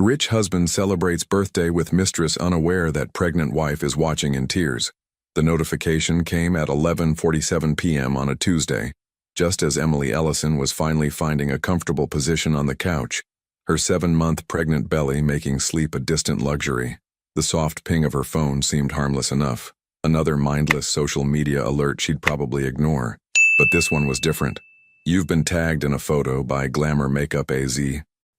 Rich husband celebrates birthday with mistress unaware that pregnant wife is watching in tears. The notification came at 11:47 p.m. on a Tuesday, just as Emily Ellison was finally finding a comfortable position on the couch, her 7-month pregnant belly making sleep a distant luxury. The soft ping of her phone seemed harmless enough, another mindless social media alert she'd probably ignore. But this one was different. "You've been tagged in a photo by Glamour Makeup AZ.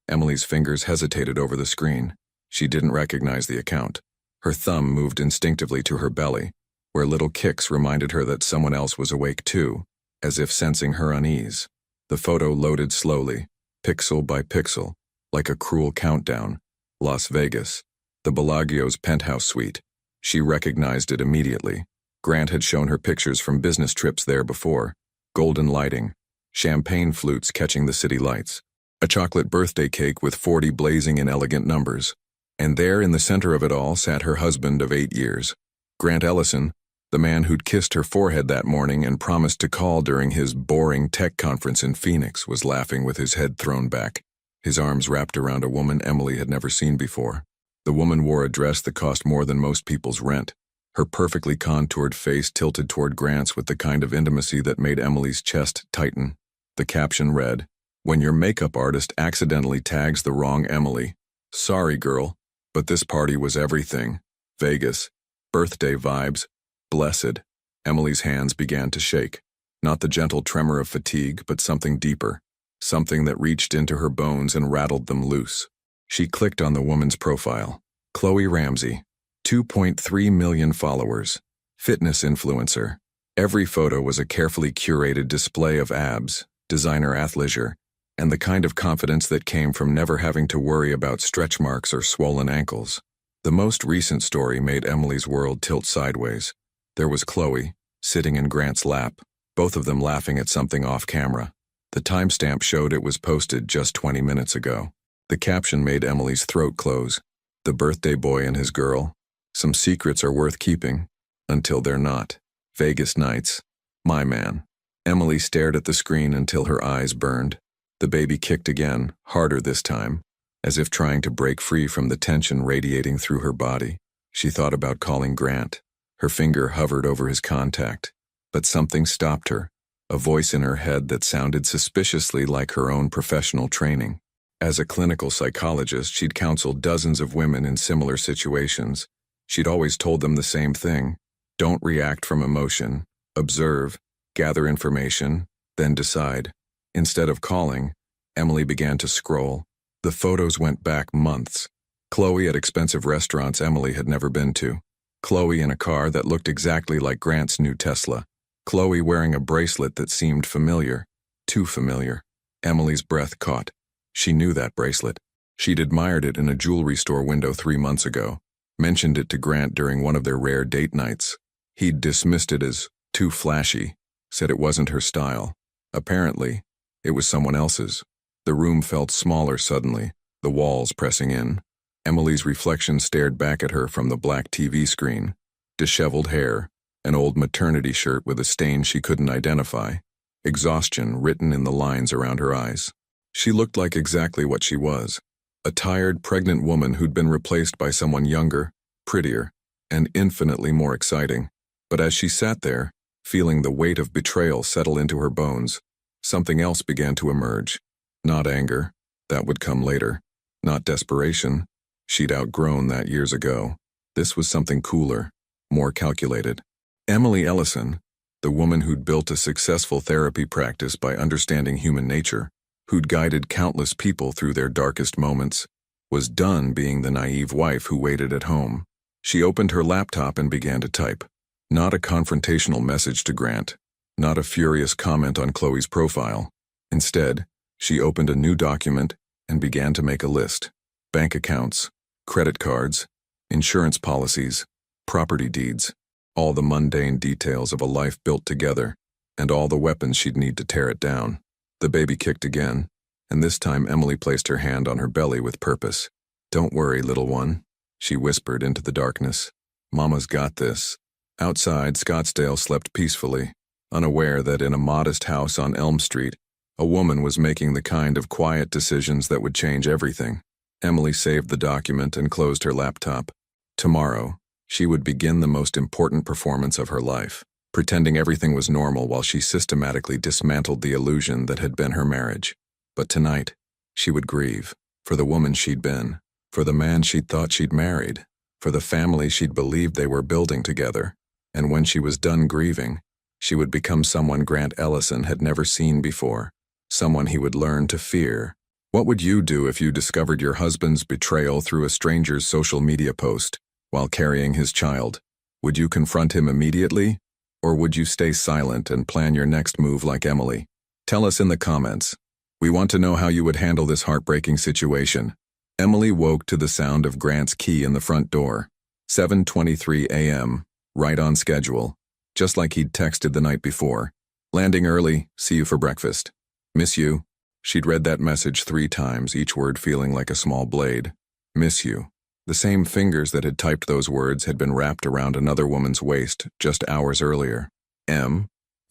Emily's fingers hesitated over the screen. She didn't recognize the account. Her thumb moved instinctively to her belly, where little kicks reminded her that someone else was awake too, as if sensing her unease. The photo loaded slowly, pixel by pixel, like a cruel countdown. Las Vegas, the Bellagio's penthouse suite. She recognized it immediately. Grant had shown her pictures from business trips there before. Golden lighting, champagne flutes catching the city lights, a chocolate birthday cake with 40 blazing in elegant numbers. And there in the center of it all sat her husband of 8 years. Grant Ellison, the man who'd kissed her forehead that morning and promised to call during his boring tech conference in Phoenix, was laughing with his head thrown back, his arms wrapped around a woman Emily had never seen before. The woman wore a dress that cost more than most people's rent, her perfectly contoured face tilted toward Grant's with the kind of intimacy that made Emily's chest tighten. The caption read, "When your makeup artist accidentally tags the wrong Emily. Sorry, girl, but this party was everything. Vegas. Birthday vibes. Blessed." Emily's hands began to shake. Not the gentle tremor of fatigue, but something deeper. Something that reached into her bones and rattled them loose. She clicked on the woman's profile. Chloe Ramsey. 2.3 million followers. Fitness influencer. Every photo was a carefully curated display of abs, designer athleisure, and the kind of confidence that came from never having to worry about stretch marks or swollen ankles. The most recent story made Emily's world tilt sideways. There was Chloe, sitting in Grant's lap, both of them laughing at something off camera. The timestamp showed it was posted just 20 minutes ago. The caption made Emily's throat close. The birthday boy and his girl. Some secrets are worth keeping, until they're not. Vegas nights. My man. Emily stared at the screen until her eyes burned. The baby kicked again, harder this time, as if trying to break free from the tension radiating through her body. She thought about calling Grant. Her finger hovered over his contact, but something stopped her, a voice in her head that sounded suspiciously like her own professional training. As a clinical psychologist, she'd counseled dozens of women in similar situations. She'd always told them the same thing: don't react from emotion, observe, gather information, then decide. Instead of calling, Emily began to scroll. The photos went back months. Chloe at expensive restaurants Emily had never been to. Chloe in a car that looked exactly like Grant's new Tesla. Chloe wearing a bracelet that seemed familiar. Too familiar. Emily's breath caught. She knew that bracelet. She'd admired it in a jewelry store window 3 months ago. Mentioned it to Grant during one of their rare date nights. He'd dismissed it as too flashy, said it wasn't her style. Apparently, it was someone else's. The room felt smaller suddenly, the walls pressing in. Emily's reflection stared back at her from the black TV screen. Disheveled hair, an old maternity shirt with a stain she couldn't identify, exhaustion written in the lines around her eyes. She looked like exactly what she was. A tired, pregnant woman who'd been replaced by someone younger, prettier, and infinitely more exciting. But as she sat there, feeling the weight of betrayal settle into her bones, something else began to emerge. Not anger, that would come later. Not desperation, she'd outgrown that years ago. This was something cooler, more calculated. Emily Ellison, the woman who'd built a successful therapy practice by understanding human nature, who'd guided countless people through their darkest moments, was done being the naive wife who waited at home. She opened her laptop and began to type. Not a confrontational message to Grant, not a furious comment on Chloe's profile. Instead, she opened a new document and began to make a list. Bank accounts, credit cards, insurance policies, property deeds, all the mundane details of a life built together, and all the weapons she'd need to tear it down. The baby kicked again, and this time Emily placed her hand on her belly with purpose. "Don't worry, little one," she whispered into the darkness. "Mama's got this." Outside, Scottsdale slept peacefully, unaware that in a modest house on Elm Street, a woman was making the kind of quiet decisions that would change everything. Emily saved the document and closed her laptop. Tomorrow, she would begin the most important performance of her life, pretending everything was normal while she systematically dismantled the illusion that had been her marriage. But tonight, she would grieve, for the woman she'd been, for the man she'd thought she'd married, for the family she'd believed they were building together. And when she was done grieving, she would become someone Grant Ellison had never seen before, someone he would learn to fear. What would you do if you discovered your husband's betrayal through a stranger's social media post while carrying his child? Would you confront him immediately, or would you stay silent and plan your next move like Emily? Tell us in the comments. We want to know how you would handle this heartbreaking situation. Emily woke to the sound of Grant's key in the front door. 7:23 a.m., right on schedule, just like he'd texted the night before. Landing early, see you for breakfast. Miss you. She'd read that message 3 times, each word feeling like a small blade. Miss you. The same fingers that had typed those words had been wrapped around another woman's waist just hours earlier.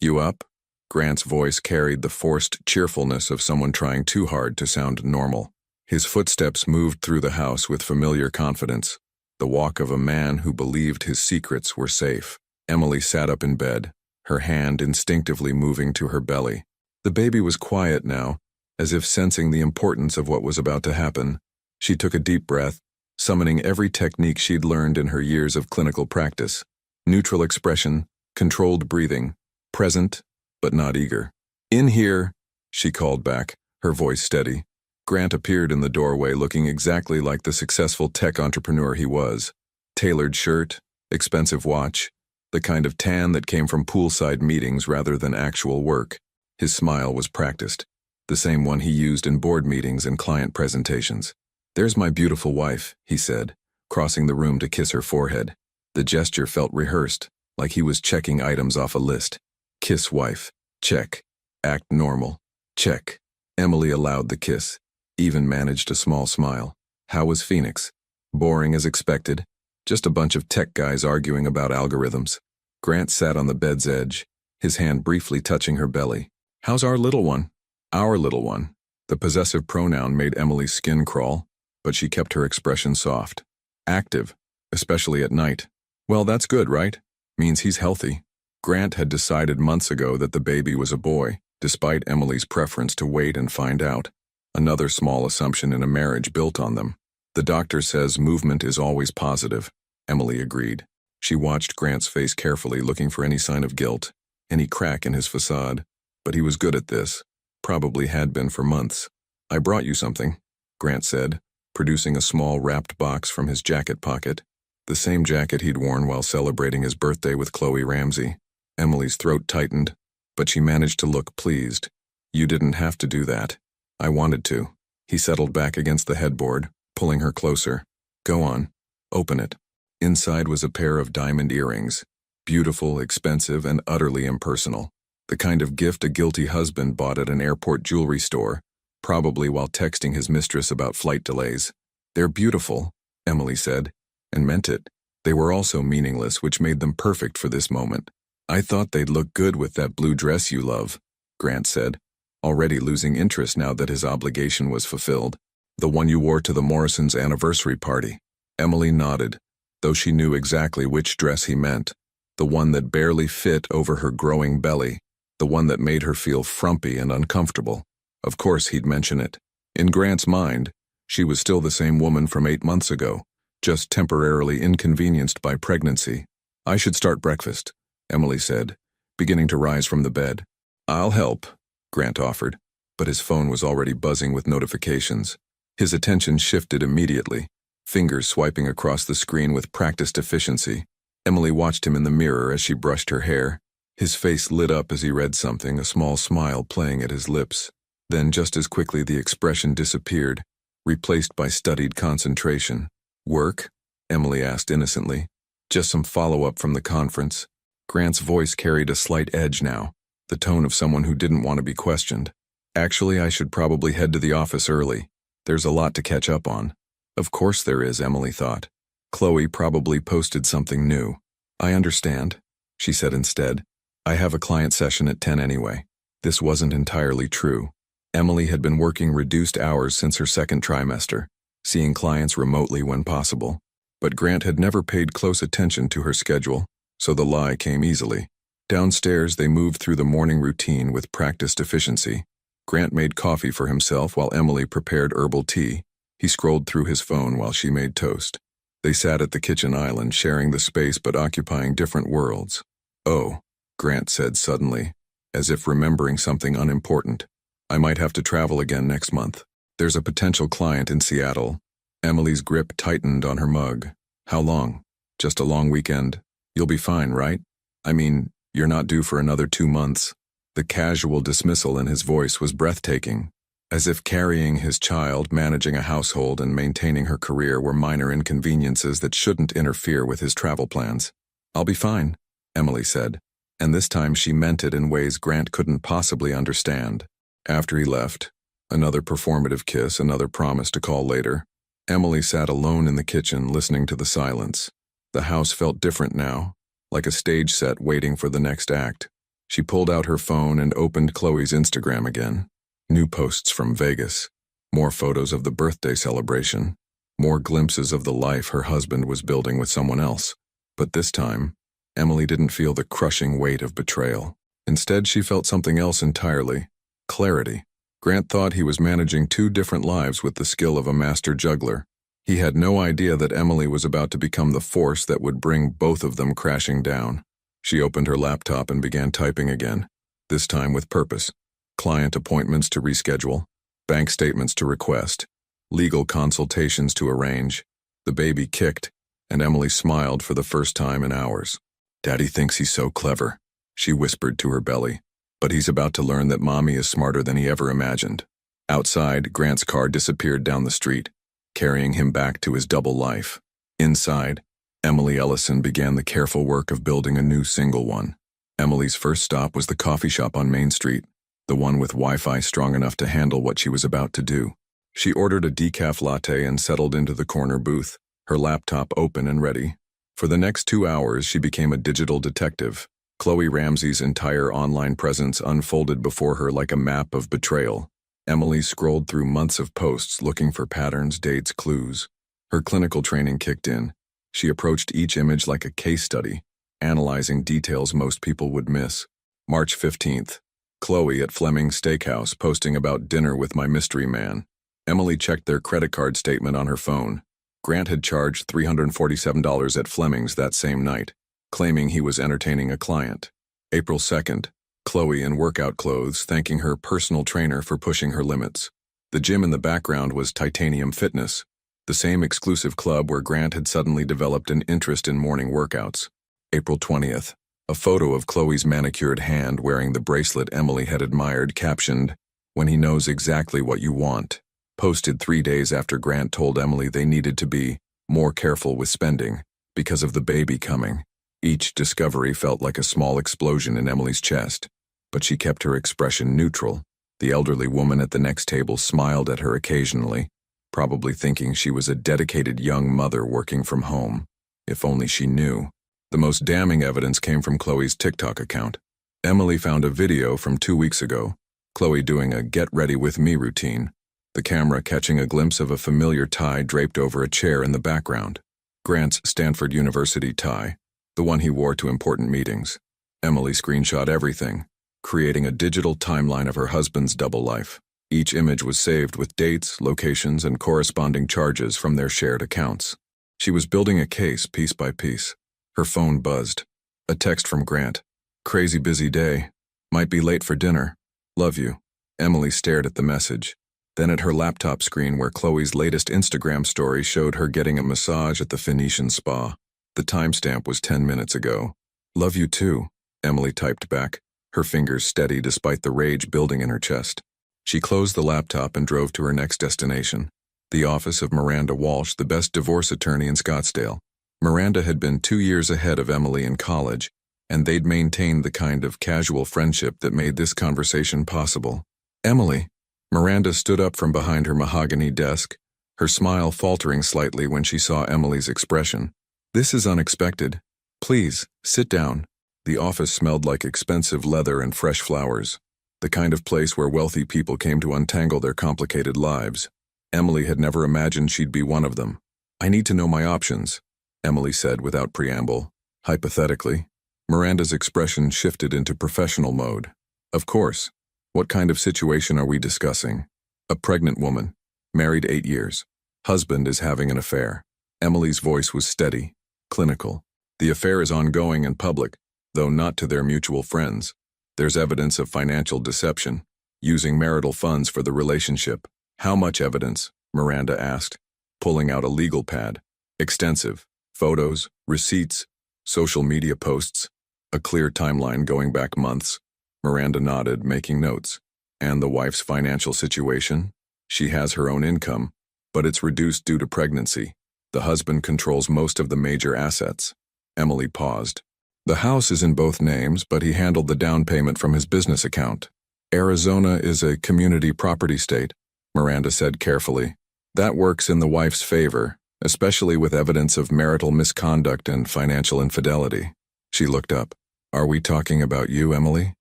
You up? Grant's voice carried the forced cheerfulness of someone trying too hard to sound normal. His footsteps moved through the house with familiar confidence, the walk of a man who believed his secrets were safe. Emily sat up in bed, her hand instinctively moving to her belly. The baby was quiet now, as if sensing the importance of what was about to happen. She took a deep breath, summoning every technique she'd learned in her years of clinical practice. Neutral expression, controlled breathing, present, but not eager. In here, she called back, her voice steady. Grant appeared in the doorway looking exactly like the successful tech entrepreneur he was. Tailored shirt, expensive watch, the kind of tan that came from poolside meetings rather than actual work. His smile was practiced, the same one he used in board meetings and client presentations. "There's my beautiful wife," he said, crossing the room to kiss her forehead. The gesture felt rehearsed, like he was checking items off a list. Kiss wife. Check. Act normal. Check. Emily allowed the kiss, even managed a small smile. How was Phoenix? Boring as expected. Just a bunch of tech guys arguing about algorithms. Grant sat on the bed's edge, his hand briefly touching her belly. "How's our little one?" Our little one. The possessive pronoun made Emily's skin crawl, but she kept her expression soft. Active, especially at night. "Well, that's good, right? Means he's healthy." Grant had decided months ago that the baby was a boy, despite Emily's preference to wait and find out. Another small assumption in a marriage built on them. "The doctor says movement is always positive," Emily agreed. She watched Grant's face carefully, looking for any sign of guilt, any crack in his facade. But he was good at this, probably had been for months. "I brought you something," Grant said, producing a small wrapped box from his jacket pocket, the same jacket he'd worn while celebrating his birthday with Chloe Ramsey. Emily's throat tightened, but she managed to look pleased. "You didn't have to do that. I wanted to." He settled back against the headboard, pulling her closer. "Go on. Open it." Inside was a pair of diamond earrings, beautiful, expensive, and utterly impersonal. The kind of gift a guilty husband bought at an airport jewelry store, probably while texting his mistress about flight delays. "They're beautiful," Emily said, and meant it. They were also meaningless, which made them perfect for this moment. "I thought they'd look good with that blue dress you love," Grant said, already losing interest now that his obligation was fulfilled. "The one you wore to the Morrisons' anniversary party." Emily nodded, though she knew exactly which dress he meant. The one that barely fit over her growing belly. The one that made her feel frumpy and uncomfortable. Of course he'd mention it. In Grant's mind, she was still the same woman from 8 months ago, just temporarily inconvenienced by pregnancy. "I should start breakfast," Emily said, beginning to rise from the bed. "I'll help," Grant offered, but his phone was already buzzing with notifications. His attention shifted immediately, fingers swiping across the screen with practiced efficiency. Emily watched him in the mirror as she brushed her hair. His face lit up as he read something, a small smile playing at his lips. Then just as quickly the expression disappeared, replaced by studied concentration. "Work?" Emily asked innocently. "Just some follow-up from the conference." Grant's voice carried a slight edge now, the tone of someone who didn't want to be questioned. "Actually, I should probably head to the office early. There's a lot to catch up on." Of course there is, Emily thought. Chloe probably posted something new. "I understand," she said instead. "I have a client session at 10 anyway." This wasn't entirely true. Emily had been working reduced hours since her second trimester. seeing clients remotely when possible. But Grant had never paid close attention to her schedule, so the lie came easily. Downstairs, they moved through the morning routine with practiced efficiency. Grant made coffee for himself while Emily prepared herbal tea. He scrolled through his phone while she made toast. They sat at the kitchen island, sharing the space but occupying different worlds. "Oh," Grant said suddenly, as if remembering something unimportant. "I might have to travel again next month. There's a potential client in Seattle." Emily's grip tightened on her mug. "How long?" "Just a long weekend. You'll be fine, right? I mean, you're not due for another 2 months." The casual dismissal in his voice was breathtaking, as if carrying his child, managing a household, and maintaining her career were minor inconveniences that shouldn't interfere with his travel plans. "I'll be fine," Emily said, and this time she meant it in ways Grant couldn't possibly understand. After he left, another performative kiss, another promise to call later, Emily sat alone in the kitchen listening to the silence. The house felt different now, like a stage set waiting for the next act. She pulled out her phone and opened Chloe's Instagram again. New posts from Vegas, more photos of the birthday celebration, more glimpses of the life her husband was building with someone else. But this time, Emily didn't feel the crushing weight of betrayal. Instead, she felt something else entirely: clarity. Grant thought he was managing 2 different lives with the skill of a master juggler. He had no idea that Emily was about to become the force that would bring both of them crashing down. She opened her laptop and began typing again, this time with purpose. Client appointments to reschedule, bank statements to request, legal consultations to arrange. The baby kicked, and Emily smiled for the first time in hours. "Daddy thinks he's so clever," she whispered to her belly. "But he's about to learn that Mommy is smarter than he ever imagined." Outside, Grant's car disappeared down the street, carrying him back to his double life. Inside, Emily Ellison began the careful work of building a new single one. Emily's first stop was the coffee shop on Main Street, the one with Wi-Fi strong enough to handle what she was about to do. She ordered a decaf latte and settled into the corner booth, her laptop open and ready. For the next 2 hours, she became a digital detective. Chloe Ramsey's entire online presence unfolded before her like a map of betrayal. Emily scrolled through months of posts looking for patterns, dates, clues. Her clinical training kicked in. She approached each image like a case study, analyzing details most people would miss. March 15th. Chloe at Fleming's Steakhouse posting about dinner with my mystery man. Emily checked their credit card statement on her phone. Grant had charged $347 at Fleming's that same night, claiming he was entertaining a client. April 2nd. Chloe in workout clothes thanking her personal trainer for pushing her limits. The gym in the background was Titanium Fitness, the same exclusive club where Grant had suddenly developed an interest in morning workouts. April 20th. A photo of Chloe's manicured hand wearing the bracelet Emily had admired, captioned, "When he knows exactly what you want," posted 3 days after Grant told Emily they needed to be more careful with spending because of the baby coming. Each discovery felt like a small explosion in Emily's chest, but she kept her expression neutral. The elderly woman at the next table smiled at her occasionally, probably thinking she was a dedicated young mother working from home. If only she knew. The most damning evidence came from Chloe's TikTok account. Emily found a video from 2 weeks ago, Chloe doing a get ready with me routine, the camera catching a glimpse of a familiar tie draped over a chair in the background. Grant's Stanford University tie, the one he wore to important meetings. Emily screenshot everything, creating a digital timeline of her husband's double life. Each image was saved with dates, locations, and corresponding charges from their shared accounts. She was building a case piece by piece. Her phone buzzed. A text from Grant. "Crazy busy day. Might be late for dinner. Love you." Emily stared at the message, then at her laptop screen where Chloe's latest Instagram story showed her getting a massage at the Phoenician spa. The timestamp was 10 minutes ago. "Love you too," Emily typed back, her fingers steady despite the rage building in her chest. She closed the laptop and drove to her next destination, the office of Miranda Walsh, the best divorce attorney in Scottsdale. Miranda had been 2 years ahead of Emily in college, and they'd maintained the kind of casual friendship that made this conversation possible. "Emily." Miranda stood up from behind her mahogany desk, her smile faltering slightly when she saw Emily's expression. "This is unexpected. Please, sit down." The office smelled like expensive leather and fresh flowers, the kind of place where wealthy people came to untangle their complicated lives. Emily had never imagined she'd be one of them. "I need to know my options," Emily said without preamble. Hypothetically, Miranda's expression shifted into professional mode. "Of course. What kind of situation are we discussing?" "A pregnant woman. Married 8 years. Husband is having an affair." Emily's voice was steady, clinical. "The affair is ongoing and public, though not to their mutual friends. There's evidence of financial deception, using marital funds for the relationship." "How much evidence?" Miranda asked, pulling out a legal pad. "Extensive. Photos, receipts, social media posts, a clear timeline going back months." Miranda nodded, making notes. "And the wife's financial situation? She has her own income, but it's reduced due to pregnancy. The husband controls most of the major assets." Emily paused. "The house is in both names, but he handled the down payment from his business account. Arizona is a community property state," Miranda said carefully. "That works in the wife's favor, especially with evidence of marital misconduct and financial infidelity." She looked up. "Are we talking about you, Emily?"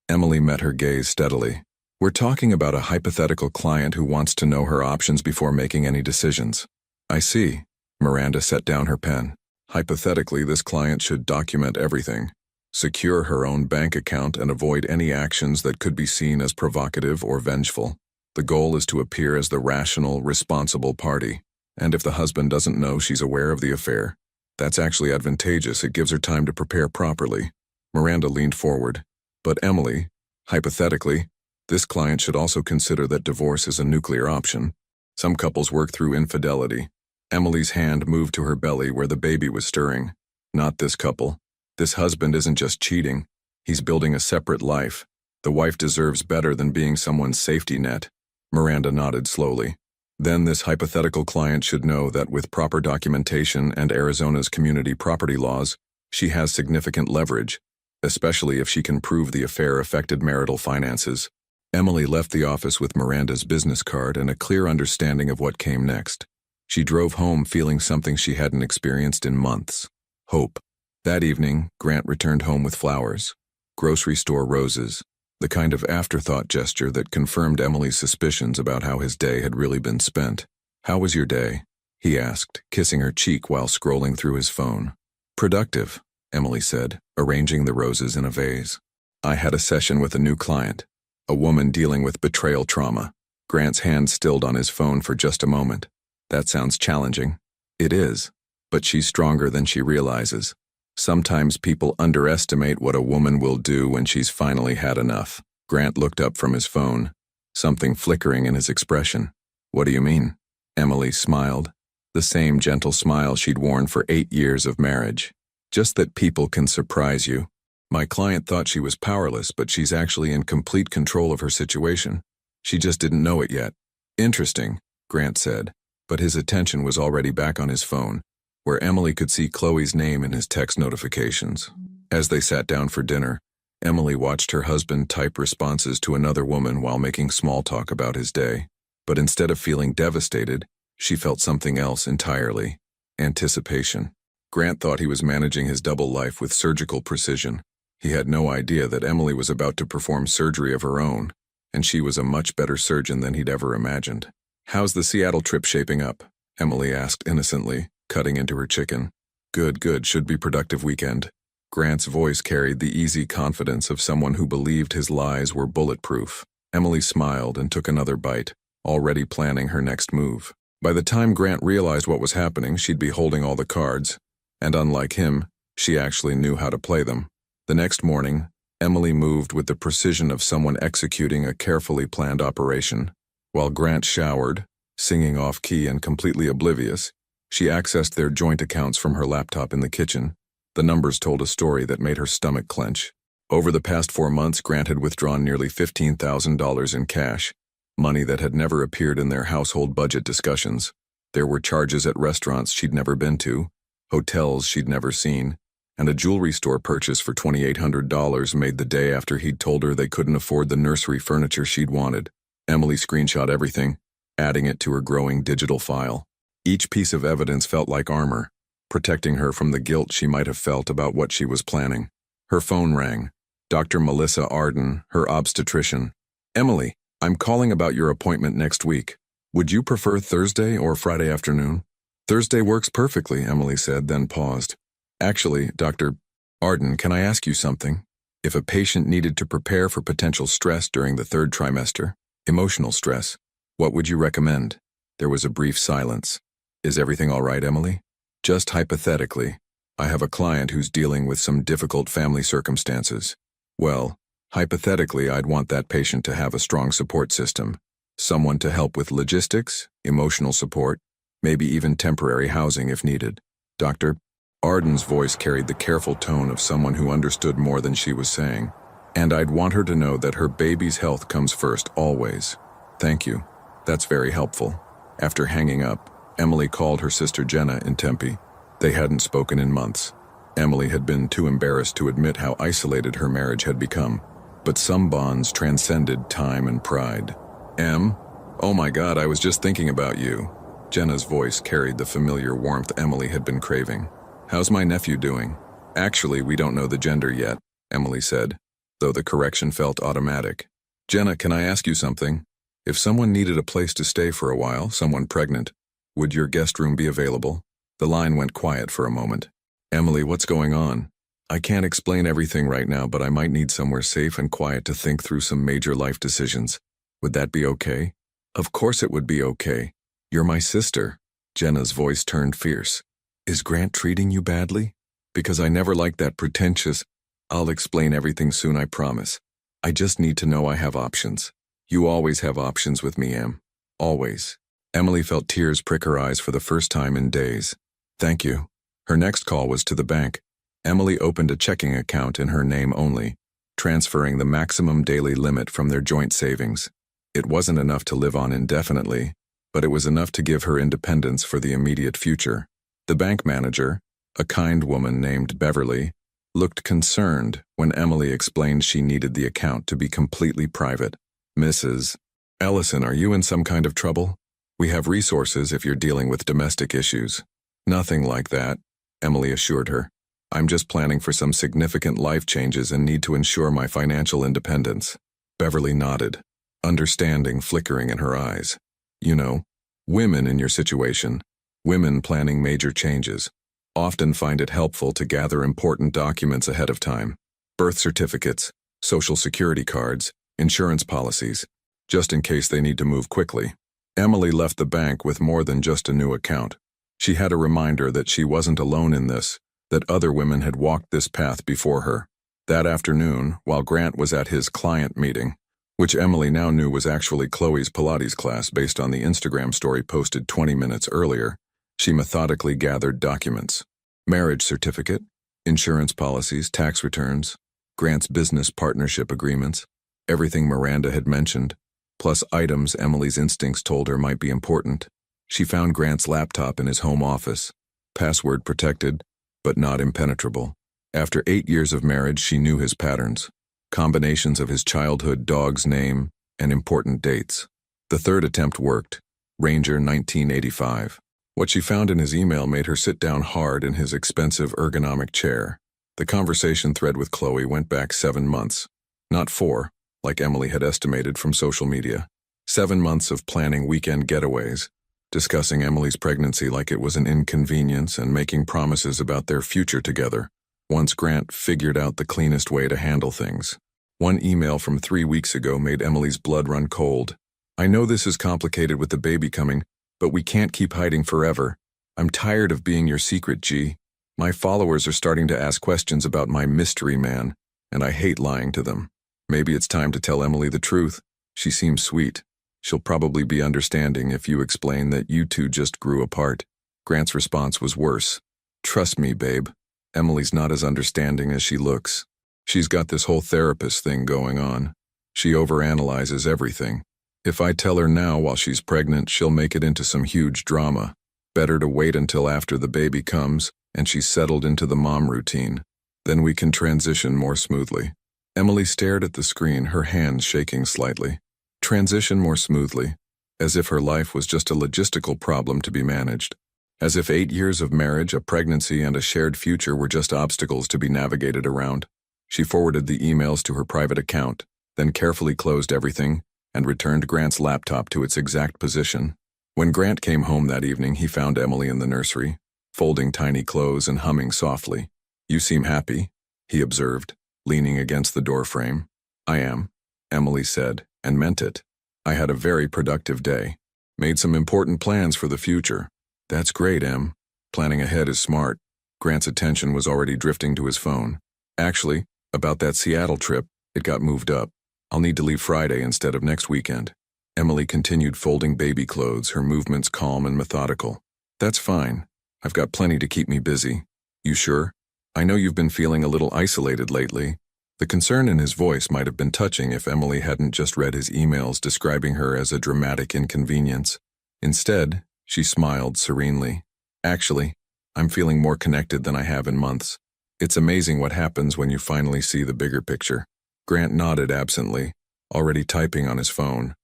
Emily met her gaze steadily. "We're talking about a hypothetical client who wants to know her options before making any decisions." "I see." Miranda set down her pen. "Hypothetically, this client should document everything, secure her own bank account, and avoid any actions that could be seen as provocative or vengeful. The goal is to appear as the rational, responsible party. And if the husband doesn't know she's aware of the affair, that's actually advantageous. It gives her time to prepare properly." Miranda leaned forward. "But Emily, hypothetically, this client should also consider that divorce is a nuclear option. Some couples work through infidelity." Emily's hand moved to her belly where the baby was stirring. "Not this couple. This husband isn't just cheating. He's building a separate life. The wife deserves better than being someone's safety net." Miranda nodded slowly. "Then this hypothetical client should know that with proper documentation and Arizona's community property laws, she has significant leverage, especially if she can prove the affair affected marital finances." Emily left the office with Miranda's business card and a clear understanding of what came next. She drove home feeling something she hadn't experienced in months: hope. That evening, Grant returned home with flowers, grocery store roses, the kind of afterthought gesture that confirmed Emily's suspicions about how his day had really been spent. "How was your day?" he asked, kissing her cheek while scrolling through his phone. "Productive," Emily said, arranging the roses in a vase. "I had a session with a new client, a woman dealing with betrayal trauma." Grant's hand stilled on his phone for just a moment. "That sounds challenging." "It is, but she's stronger than she realizes. Sometimes people underestimate what a woman will do when she's finally had enough." Grant looked up from his phone, something flickering in his expression. "What do you mean?" Emily smiled, the same gentle smile she'd worn for 8 years of marriage. "Just that people can surprise you. My client thought she was powerless, but she's actually in complete control of her situation. She just didn't know it yet." "Interesting," Grant said, but his attention was already back on his phone, where Emily could see Chloe's name in his text notifications. As they sat down for dinner, Emily watched her husband type responses to another woman while making small talk about his day. But instead of feeling devastated, she felt something else entirely: anticipation. Grant thought he was managing his double life with surgical precision. He had no idea that Emily was about to perform surgery of her own, and she was a much better surgeon than he'd ever imagined. "How's the Seattle trip shaping up?" Emily asked innocently, cutting into her chicken. Good, should be productive weekend." Grant's voice carried the easy confidence of someone who believed his lies were bulletproof. Emily smiled and took another bite, already planning her next move. By the time Grant realized what was happening, she'd be holding all the cards, and unlike him, she actually knew how to play them. The next morning, Emily moved with the precision of someone executing a carefully planned operation. While Grant showered, singing off-key and completely oblivious, she accessed their joint accounts from her laptop in the kitchen. The numbers told a story that made her stomach clench. Over the past 4 months, Grant had withdrawn nearly $15,000 in cash, money that had never appeared in their household budget discussions. There were charges at restaurants she'd never been to, hotels she'd never seen, and a jewelry store purchase for $2,800 made the day after he'd told her they couldn't afford the nursery furniture she'd wanted. Emily screenshot everything, adding it to her growing digital file. Each piece of evidence felt like armor, protecting her from the guilt she might have felt about what she was planning. Her phone rang. Dr. Melissa Arden, her obstetrician. "Emily, I'm calling about your appointment next week." Would you prefer Thursday or Friday afternoon? Thursday works perfectly, Emily said, then paused. Actually, Dr. Arden, can I ask you something? If a patient needed to prepare for potential stress during the third trimester, emotional stress, what would you recommend? There was a brief silence. Is everything all right, Emily? Just hypothetically, I have a client who's dealing with some difficult family circumstances. Well, hypothetically, I'd want that patient to have a strong support system. Someone to help with logistics, emotional support, maybe even temporary housing if needed. Dr. Arden's voice carried the careful tone of someone who understood more than she was saying. And I'd want her to know that her baby's health comes first, always. Thank you. That's very helpful. After hanging up, Emily called her sister Jenna in Tempe. They hadn't spoken in months. Emily had been too embarrassed to admit how isolated her marriage had become. But some bonds transcended time and pride. Em? Oh my God, I was just thinking about you. Jenna's voice carried the familiar warmth Emily had been craving. How's my nephew doing? Actually, we don't know the gender yet, Emily said, though the correction felt automatic. Jenna, can I ask you something? If someone needed a place to stay for a while, someone pregnant, would your guest room be available? The line went quiet for a moment. Emily, what's going on? I can't explain everything right now, but I might need somewhere safe and quiet to think through some major life decisions. Would that be okay? Of course it would be okay. You're my sister. Jenna's voice turned fierce. Is Grant treating you badly? Because I never liked that pretentious, I'll explain everything soon, I promise. I just need to know I have options. You always have options with me, Em. Always. Emily felt tears prick her eyes for the first time in days. Thank you. Her next call was to the bank. Emily opened a checking account in her name only, transferring the maximum daily limit from their joint savings. It wasn't enough to live on indefinitely, but it was enough to give her independence for the immediate future. The bank manager, a kind woman named Beverly, looked concerned when Emily explained she needed the account to be completely private. Mrs. Ellison, are you in some kind of trouble? We have resources if you're dealing with domestic issues. Nothing like that, Emily assured her. I'm just planning for some significant life changes and need to ensure my financial independence. Beverly nodded, understanding flickering in her eyes. You know, women in your situation, women planning major changes, often find it helpful to gather important documents ahead of time. Birth certificates, social security cards, insurance policies, just in case they need to move quickly. Emily left the bank with more than just a new account. She had a reminder that she wasn't alone in this, that other women had walked this path before her. That afternoon, while Grant was at his client meeting, which Emily now knew was actually Chloe's Pilates class based on the Instagram story posted 20 minutes earlier, she methodically gathered documents. Marriage certificate, insurance policies, tax returns, Grant's business partnership agreements, everything Miranda had mentioned, plus items Emily's instincts told her might be important. She found Grant's laptop in his home office, password protected, but not impenetrable. After 8 years of marriage, she knew his patterns, combinations of his childhood dog's name, and important dates. The third attempt worked, Ranger 1985. What she found in his email made her sit down hard in his expensive ergonomic chair. The conversation thread with Chloe went back 7 months, not 4, like Emily had estimated from social media. 7 months of planning weekend getaways, discussing Emily's pregnancy like it was an inconvenience and making promises about their future together, once Grant figured out the cleanest way to handle things. One email from 3 weeks ago made Emily's blood run cold. I know this is complicated with the baby coming, but we can't keep hiding forever. I'm tired of being your secret, G. My followers are starting to ask questions about my mystery man, and I hate lying to them. Maybe it's time to tell Emily the truth. She seems sweet. She'll probably be understanding if you explain that you two just grew apart. Grant's response was worse. Trust me, babe. Emily's not as understanding as she looks. She's got this whole therapist thing going on. She overanalyzes everything. If I tell her now while she's pregnant, she'll make it into some huge drama. Better to wait until after the baby comes and she's settled into the mom routine. Then we can transition more smoothly. Emily stared at the screen, her hands shaking slightly. Transition more smoothly, as if her life was just a logistical problem to be managed. As if 8 years of marriage, a pregnancy, and a shared future were just obstacles to be navigated around. She forwarded the emails to her private account, then carefully closed everything and returned Grant's laptop to its exact position. When Grant came home that evening, he found Emily in the nursery, folding tiny clothes and humming softly. "You seem happy," he observed, leaning against the doorframe. "I am," Emily said, and meant it. "I had a very productive day. Made some important plans for the future." "That's great, Em. Planning ahead is smart." Grant's attention was already drifting to his phone. "Actually, about that Seattle trip, it got moved up. I'll need to leave Friday instead of next weekend." Emily continued folding baby clothes, her movements calm and methodical. "That's fine. I've got plenty to keep me busy." "You sure? I know you've been feeling a little isolated lately." The concern in his voice might have been touching if Emily hadn't just read his emails describing her as a dramatic inconvenience. Instead, she smiled serenely. "Actually, I'm feeling more connected than I have in months. It's amazing what happens when you finally see the bigger picture." Grant nodded absently, already typing on his phone.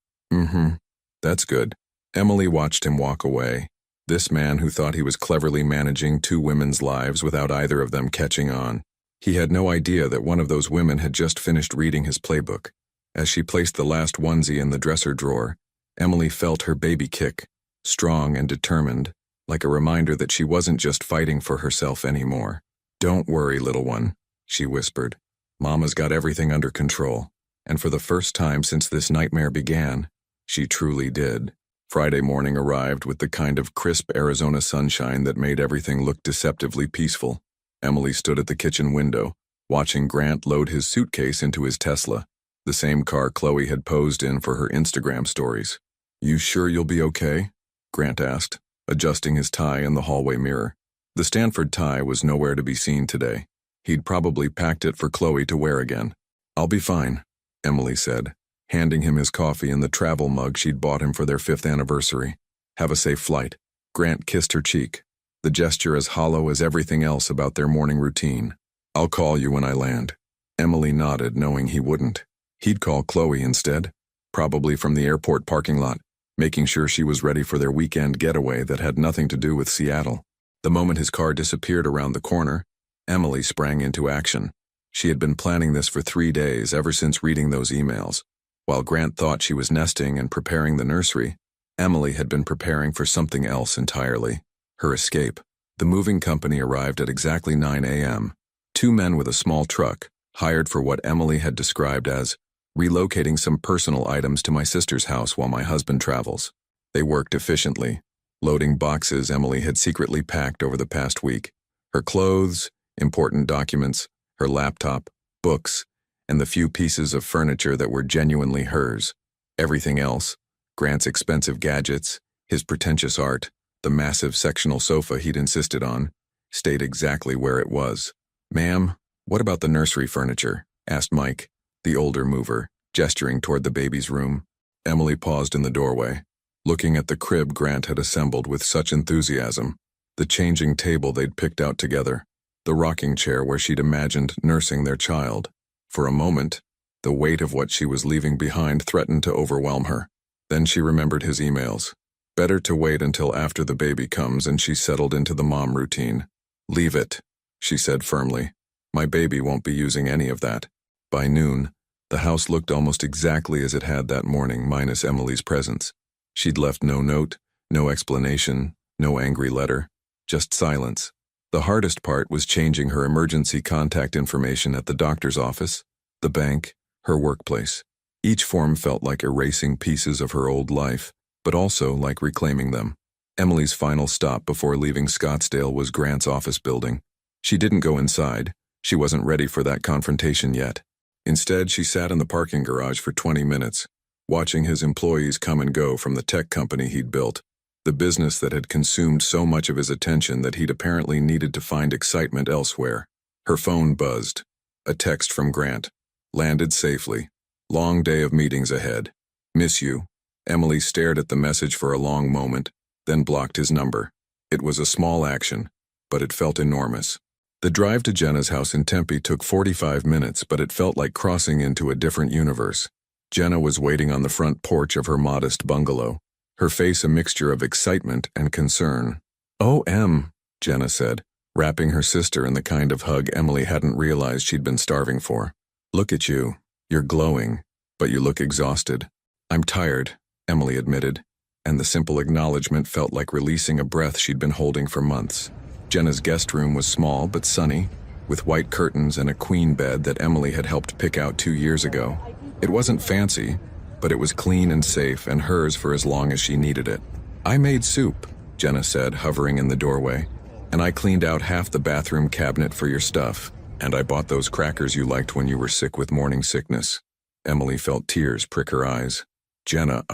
That's good." Emily watched him walk away. This man who thought he was cleverly managing two women's lives without either of them catching on. He had no idea that one of those women had just finished reading his playbook. As she placed the last onesie in the dresser drawer, Emily felt her baby kick, strong and determined, like a reminder that she wasn't just fighting for herself anymore. "Don't worry, little one," she whispered. "Mama's got everything under control." And for the first time since this nightmare began, she truly did. Friday morning arrived with the kind of crisp Arizona sunshine that made everything look deceptively peaceful. Emily stood at the kitchen window, watching Grant load his suitcase into his Tesla, the same car Chloe had posed in for her Instagram stories. "You sure you'll be okay?" Grant asked, adjusting his tie in the hallway mirror. The Stanford tie was nowhere to be seen today. He'd probably packed it for Chloe to wear again. "I'll be fine," Emily said, handing him his coffee and the travel mug she'd bought him for their 5th anniversary. "Have a safe flight." Grant kissed her cheek, the gesture as hollow as everything else about their morning routine. "I'll call you when I land." Emily nodded, knowing he wouldn't. He'd call Chloe instead, probably from the airport parking lot, making sure she was ready for their weekend getaway that had nothing to do with Seattle. The moment his car disappeared around the corner, Emily sprang into action. She had been planning this for 3 days, ever since reading those emails. While Grant thought she was nesting and preparing the nursery, Emily had been preparing for something else entirely. Her escape. The moving company arrived at exactly 9 a.m. 2 men with a small truck, hired for what Emily had described as relocating some personal items to my sister's house while my husband travels. They worked efficiently, loading boxes Emily had secretly packed over the past week. Her clothes, important documents, her laptop, books, and the few pieces of furniture that were genuinely hers. Everything else, Grant's expensive gadgets, his pretentious art, the massive sectional sofa he'd insisted on, stayed exactly where it was. "Ma'am, what about the nursery furniture?" asked Mike, the older mover, gesturing toward the baby's room. Emily paused in the doorway, looking at the crib Grant had assembled with such enthusiasm, the changing table they'd picked out together, the rocking chair where she'd imagined nursing their child. For a moment, the weight of what she was leaving behind threatened to overwhelm her. Then she remembered his emails. Better to wait until after the baby comes and she settled into the mom routine. "Leave it," she said firmly. "My baby won't be using any of that." By noon, the house looked almost exactly as it had that morning, minus Emily's presence. She'd left no note, no explanation, no angry letter, just silence. The hardest part was changing her emergency contact information at the doctor's office, the bank, her workplace. Each form felt like erasing pieces of her old life, but also like reclaiming them. Emily's final stop before leaving Scottsdale was Grant's office building. She didn't go inside. She wasn't ready for that confrontation yet. Instead, she sat in the parking garage for 20 minutes, watching his employees come and go from the tech company he'd built, the business that had consumed so much of his attention that he'd apparently needed to find excitement elsewhere. Her phone buzzed. A text from Grant. "Landed safely. Long day of meetings ahead. Miss you." Emily stared at the message for a long moment, then blocked his number. It was a small action, but it felt enormous. The drive to Jenna's house in Tempe took 45 minutes, but it felt like crossing into a different universe. Jenna was waiting on the front porch of her modest bungalow, her face a mixture of excitement and concern. "Oh, Em," Jenna said, wrapping her sister in the kind of hug Emily hadn't realized she'd been starving for. "Look at you. You're glowing, but you look exhausted." "I'm tired," Emily admitted. and the simple acknowledgement felt like releasing a breath she'd been holding for months. Jenna's guest room was small but sunny, with white curtains and a queen bed that Emily had helped pick out 2 years ago. It wasn't fancy, but it was clean and safe and hers for as long as she needed it. "I made soup," Jenna said, hovering in the doorway, "and I cleaned out half the bathroom cabinet for your stuff, and I bought those crackers you liked when you were sick with morning sickness." Emily felt tears prick her eyes. "Jenna,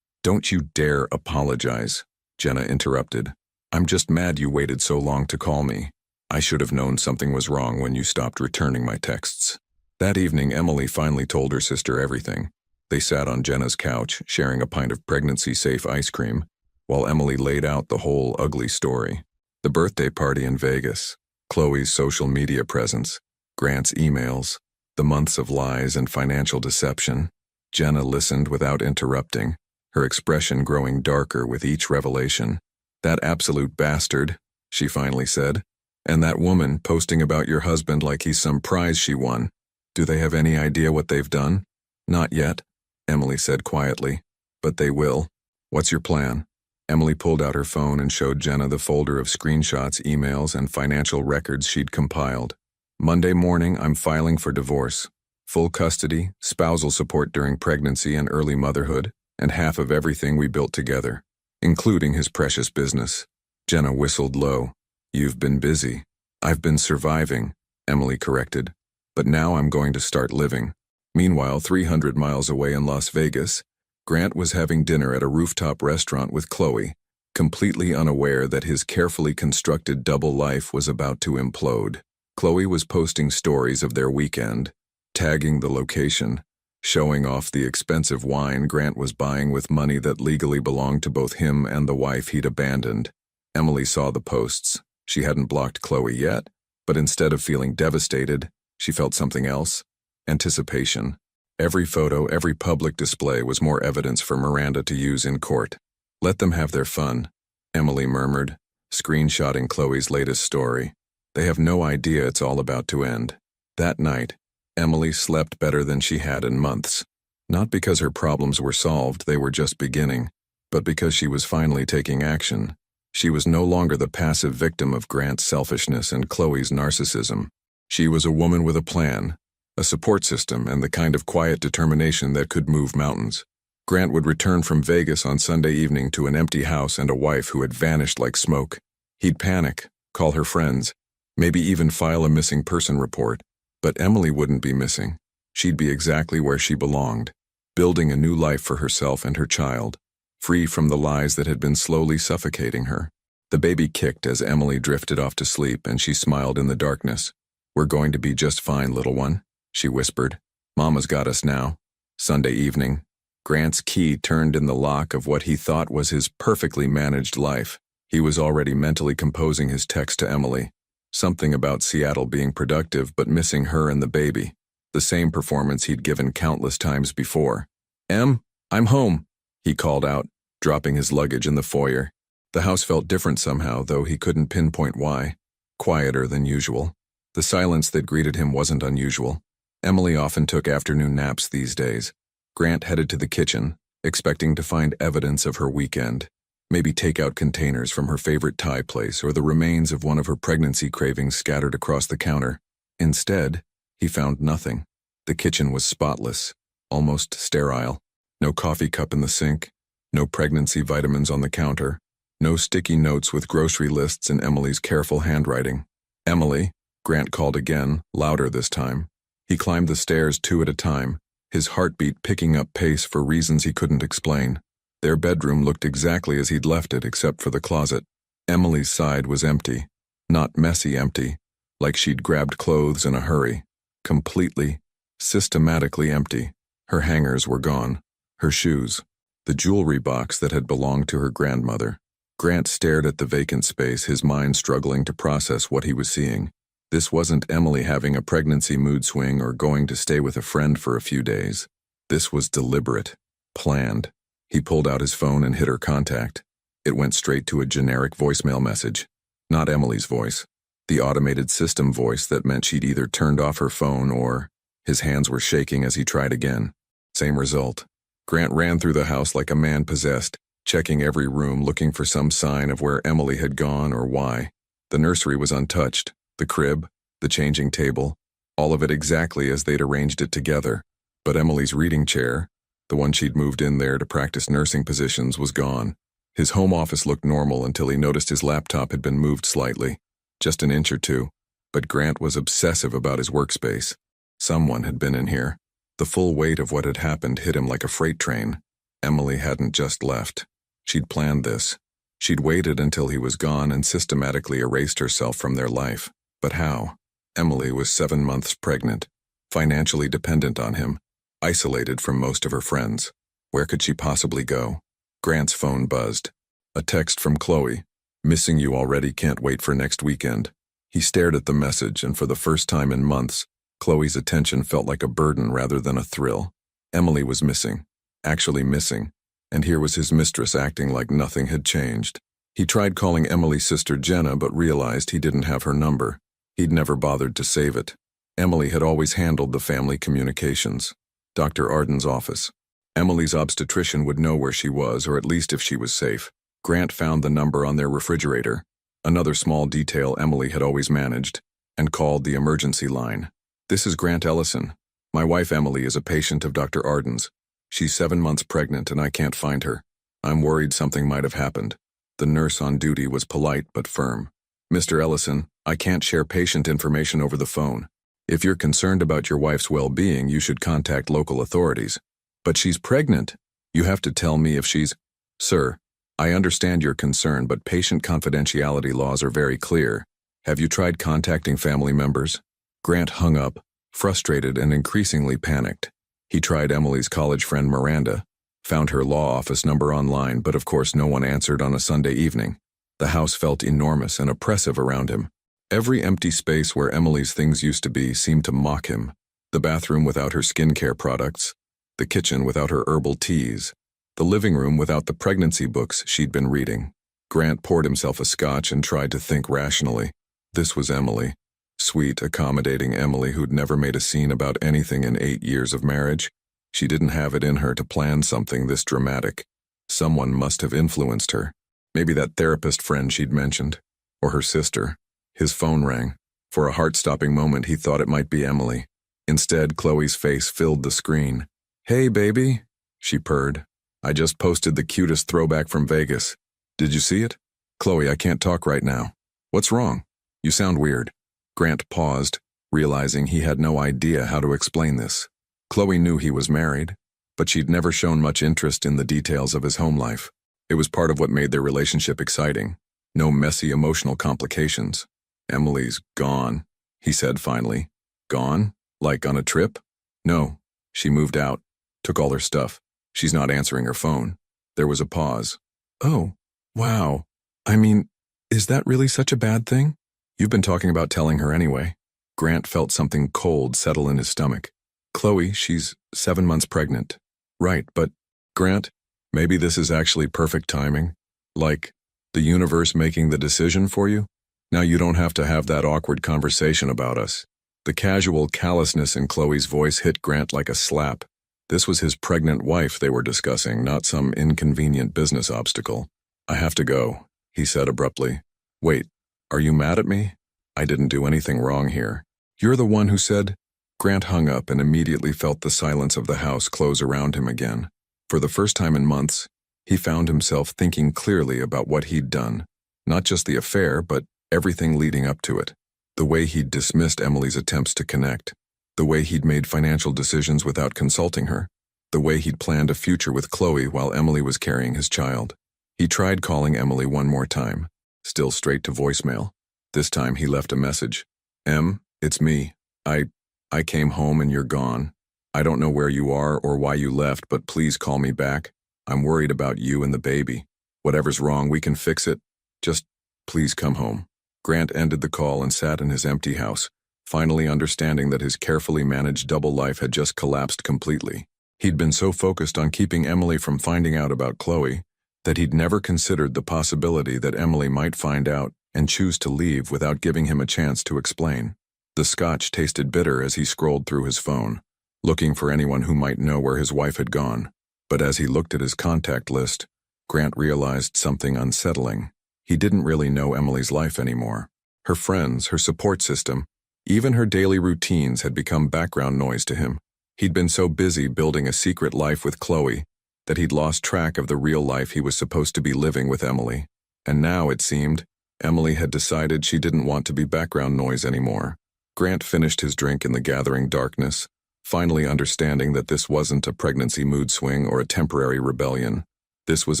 Don't you dare apologize," Jenna interrupted. "I'm just mad you waited so long to call me. I should have known something was wrong when you stopped returning my texts." That evening, Emily finally told her sister everything. They sat on Jenna's couch, sharing a pint of pregnancy-safe ice cream, while Emily laid out the whole ugly story. The birthday party in Vegas, Chloe's social media presence, Grant's emails, the months of lies and financial deception. Jenna listened without interrupting, her expression growing darker with each revelation. "That absolute bastard," she finally said. "And that woman posting about your husband like he's some prize she won. Do they have any idea what they've done?" "Not yet," Emily said quietly. "But they will. What's your plan?" Emily pulled out her phone and showed Jenna the folder of screenshots, emails, and financial records she'd compiled. "Monday morning, I'm filing for divorce. Full custody, spousal support during pregnancy and early motherhood, and half of everything we built together, including his precious business." Jenna whistled low. "You've been busy." "I've been surviving," Emily corrected. "But now I'm going to start living." Meanwhile, 300 miles away in Las Vegas, Grant was having dinner at a rooftop restaurant with Chloe, completely unaware that his carefully constructed double life was about to implode. Chloe was posting stories of their weekend, tagging the location, showing off the expensive wine Grant was buying with money that legally belonged to both him and the wife he'd abandoned. Emily saw the posts. She hadn't blocked Chloe yet, but instead of feeling devastated, she felt something else: anticipation. Every photo, every public display was more evidence for Miranda to use in court. "Let them have their fun," Emily murmured, screenshotting Chloe's latest story. "They have no idea it's all about to end." That night, Emily slept better than she had in months. Not because her problems were solved, they were just beginning, but because she was finally taking action. She was no longer the passive victim of Grant's selfishness and Chloe's narcissism. She was a woman with a plan, a support system, and the kind of quiet determination that could move mountains. Grant would return from Vegas on Sunday evening to an empty house and a wife who had vanished like smoke. He'd panic, call her friends, maybe even file a missing person report. But Emily wouldn't be missing. She'd be exactly where she belonged, building a new life for herself and her child, free from the lies that had been slowly suffocating her. The baby kicked as Emily drifted off to sleep, and she smiled in the darkness. "We're going to be just fine, little one," she whispered. "Mama's got us now." Sunday evening, Grant's key turned in the lock of what he thought was his perfectly managed life. He was already mentally composing his text to Emily. Something about Seattle being productive but missing her and the baby. The same performance he'd given countless times before. "Em, I'm home," he called out, dropping his luggage in the foyer. The house felt different somehow, though he couldn't pinpoint why. Quieter than usual. The silence that greeted him wasn't unusual. Emily often took afternoon naps these days. Grant headed to the kitchen, expecting to find evidence of her weekend. Maybe takeout containers from her favorite Thai place or the remains of one of her pregnancy cravings scattered across the counter. Instead, he found nothing. The kitchen was spotless, almost sterile. No coffee cup in the sink, no pregnancy vitamins on the counter, no sticky notes with grocery lists in Emily's careful handwriting. "Emily," Grant called again, louder this time. He climbed the stairs 2 at a time, his heartbeat picking up pace for reasons he couldn't explain. Their bedroom looked exactly as he'd left it except for the closet. Emily's side was empty. Not messy empty, like she'd grabbed clothes in a hurry. Completely, systematically empty. Her hangers were gone. Her shoes. The jewelry box that had belonged to her grandmother. Grant stared at the vacant space, his mind struggling to process what he was seeing. This wasn't Emily having a pregnancy mood swing or going to stay with a friend for a few days. This was deliberate. Planned. He pulled out his phone and hit her contact. It went straight to a generic voicemail message. Not Emily's voice. The automated system voice that meant she'd either turned off her phone or... His hands were shaking as he tried again. Same result. Grant ran through the house like a man possessed, checking every room looking for some sign of where Emily had gone or why. The nursery was untouched, the crib, the changing table, all of it exactly as they'd arranged it together. But Emily's reading chair, the one she'd moved in there to practice nursing positions, was gone. His home office looked normal until he noticed his laptop had been moved slightly, just an inch or two, but Grant was obsessive about his workspace. Someone had been in here. The full weight of what had happened hit him like a freight train. Emily hadn't just left. She'd planned this. She'd waited until he was gone and systematically erased herself from their life. But how? Emily was 7 months pregnant, financially dependent on him, isolated from most of her friends. Where could she possibly go? Grant's phone buzzed. A text from Chloe. "Missing you already, can't wait for next weekend." He stared at the message, and for the first time in months, Chloe's attention felt like a burden rather than a thrill. Emily was missing, actually missing, and here was his mistress acting like nothing had changed. He tried calling Emily's sister Jenna but realized he didn't have her number. He'd never bothered to save it. Emily had always handled the family communications. Dr. Arden's office. Emily's obstetrician would know where she was, or at least if she was safe. Grant found the number on their refrigerator, another small detail Emily had always managed, and called the emergency line. "This is Grant Ellison. My wife Emily is a patient of Dr. Arden's. She's 7 months pregnant and I can't find her. I'm worried something might have happened." The nurse on duty was polite but firm. "Mr. Ellison, I can't share patient information over the phone. If you're concerned about your wife's well-being, you should contact local authorities." "But she's pregnant. You have to tell me if she's—" "Sir, I understand your concern, but patient confidentiality laws are very clear. Have you tried contacting family members?" Grant hung up, frustrated and increasingly panicked. He tried Emily's college friend Miranda, found her law office number online, but of course no one answered on a Sunday evening. The house felt enormous and oppressive around him. Every empty space where Emily's things used to be seemed to mock him. The bathroom without her skincare products, the kitchen without her herbal teas, the living room without the pregnancy books she'd been reading. Grant poured himself a scotch and tried to think rationally. This was Emily. Sweet, accommodating Emily who'd never made a scene about anything in 8 years of marriage. She didn't have it in her to plan something this dramatic. Someone must have influenced her. Maybe that therapist friend she'd mentioned. Or her sister. His phone rang. For a heart-stopping moment he thought it might be Emily. Instead, Chloe's face filled the screen. "Hey, baby," she purred. "I just posted the cutest throwback from Vegas. Did you see it?" "Chloe, I can't talk right now." "What's wrong? You sound weird." Grant paused, realizing he had no idea how to explain this. Chloe knew he was married, but she'd never shown much interest in the details of his home life. It was part of what made their relationship exciting. No messy emotional complications. "Emily's gone," he said finally. "Gone? Like on a trip?" "No. She moved out. Took all her stuff. She's not answering her phone." There was a pause. "Oh, wow. I mean, is that really such a bad thing?" "You've been talking about telling her anyway." Grant felt something cold settle in his stomach. "Chloe, she's 7 months pregnant." "Right, but—" "Grant, maybe this is actually perfect timing. Like, the universe making the decision for you? Now you don't have to have that awkward conversation about us." The casual callousness in Chloe's voice hit Grant like a slap. This was his pregnant wife they were discussing, not some inconvenient business obstacle. "I have to go," he said abruptly. "Wait, are you mad at me? I didn't do anything wrong here." "You're the one who said—" Grant hung up and immediately felt the silence of the house close around him again. For the first time in months, he found himself thinking clearly about what he'd done. Not just the affair, but everything leading up to it. The way he'd dismissed Emily's attempts to connect. The way he'd made financial decisions without consulting her. The way he'd planned a future with Chloe while Emily was carrying his child. He tried calling Emily one more time, still straight to voicemail. This time he left a message. "Em, it's me. I came home and you're gone. I don't know where you are or why you left, but please call me back. I'm worried about you and the baby. Whatever's wrong, we can fix it. Just please come home." Grant ended the call and sat in his empty house, finally understanding that his carefully managed double life had just collapsed completely. He'd been so focused on keeping Emily from finding out about Chloe that he'd never considered the possibility that Emily might find out and choose to leave without giving him a chance to explain. The scotch tasted bitter as he scrolled through his phone, looking for anyone who might know where his wife had gone. But as he looked at his contact list, Grant realized something unsettling. He didn't really know Emily's life anymore. Her friends, her support system, even her daily routines had become background noise to him. He'd been so busy building a secret life with Chloe that he'd lost track of the real life he was supposed to be living with Emily. And now, it seemed, Emily had decided she didn't want to be background noise anymore. Grant finished his drink in the gathering darkness, finally understanding that this wasn't a pregnancy mood swing or a temporary rebellion. This was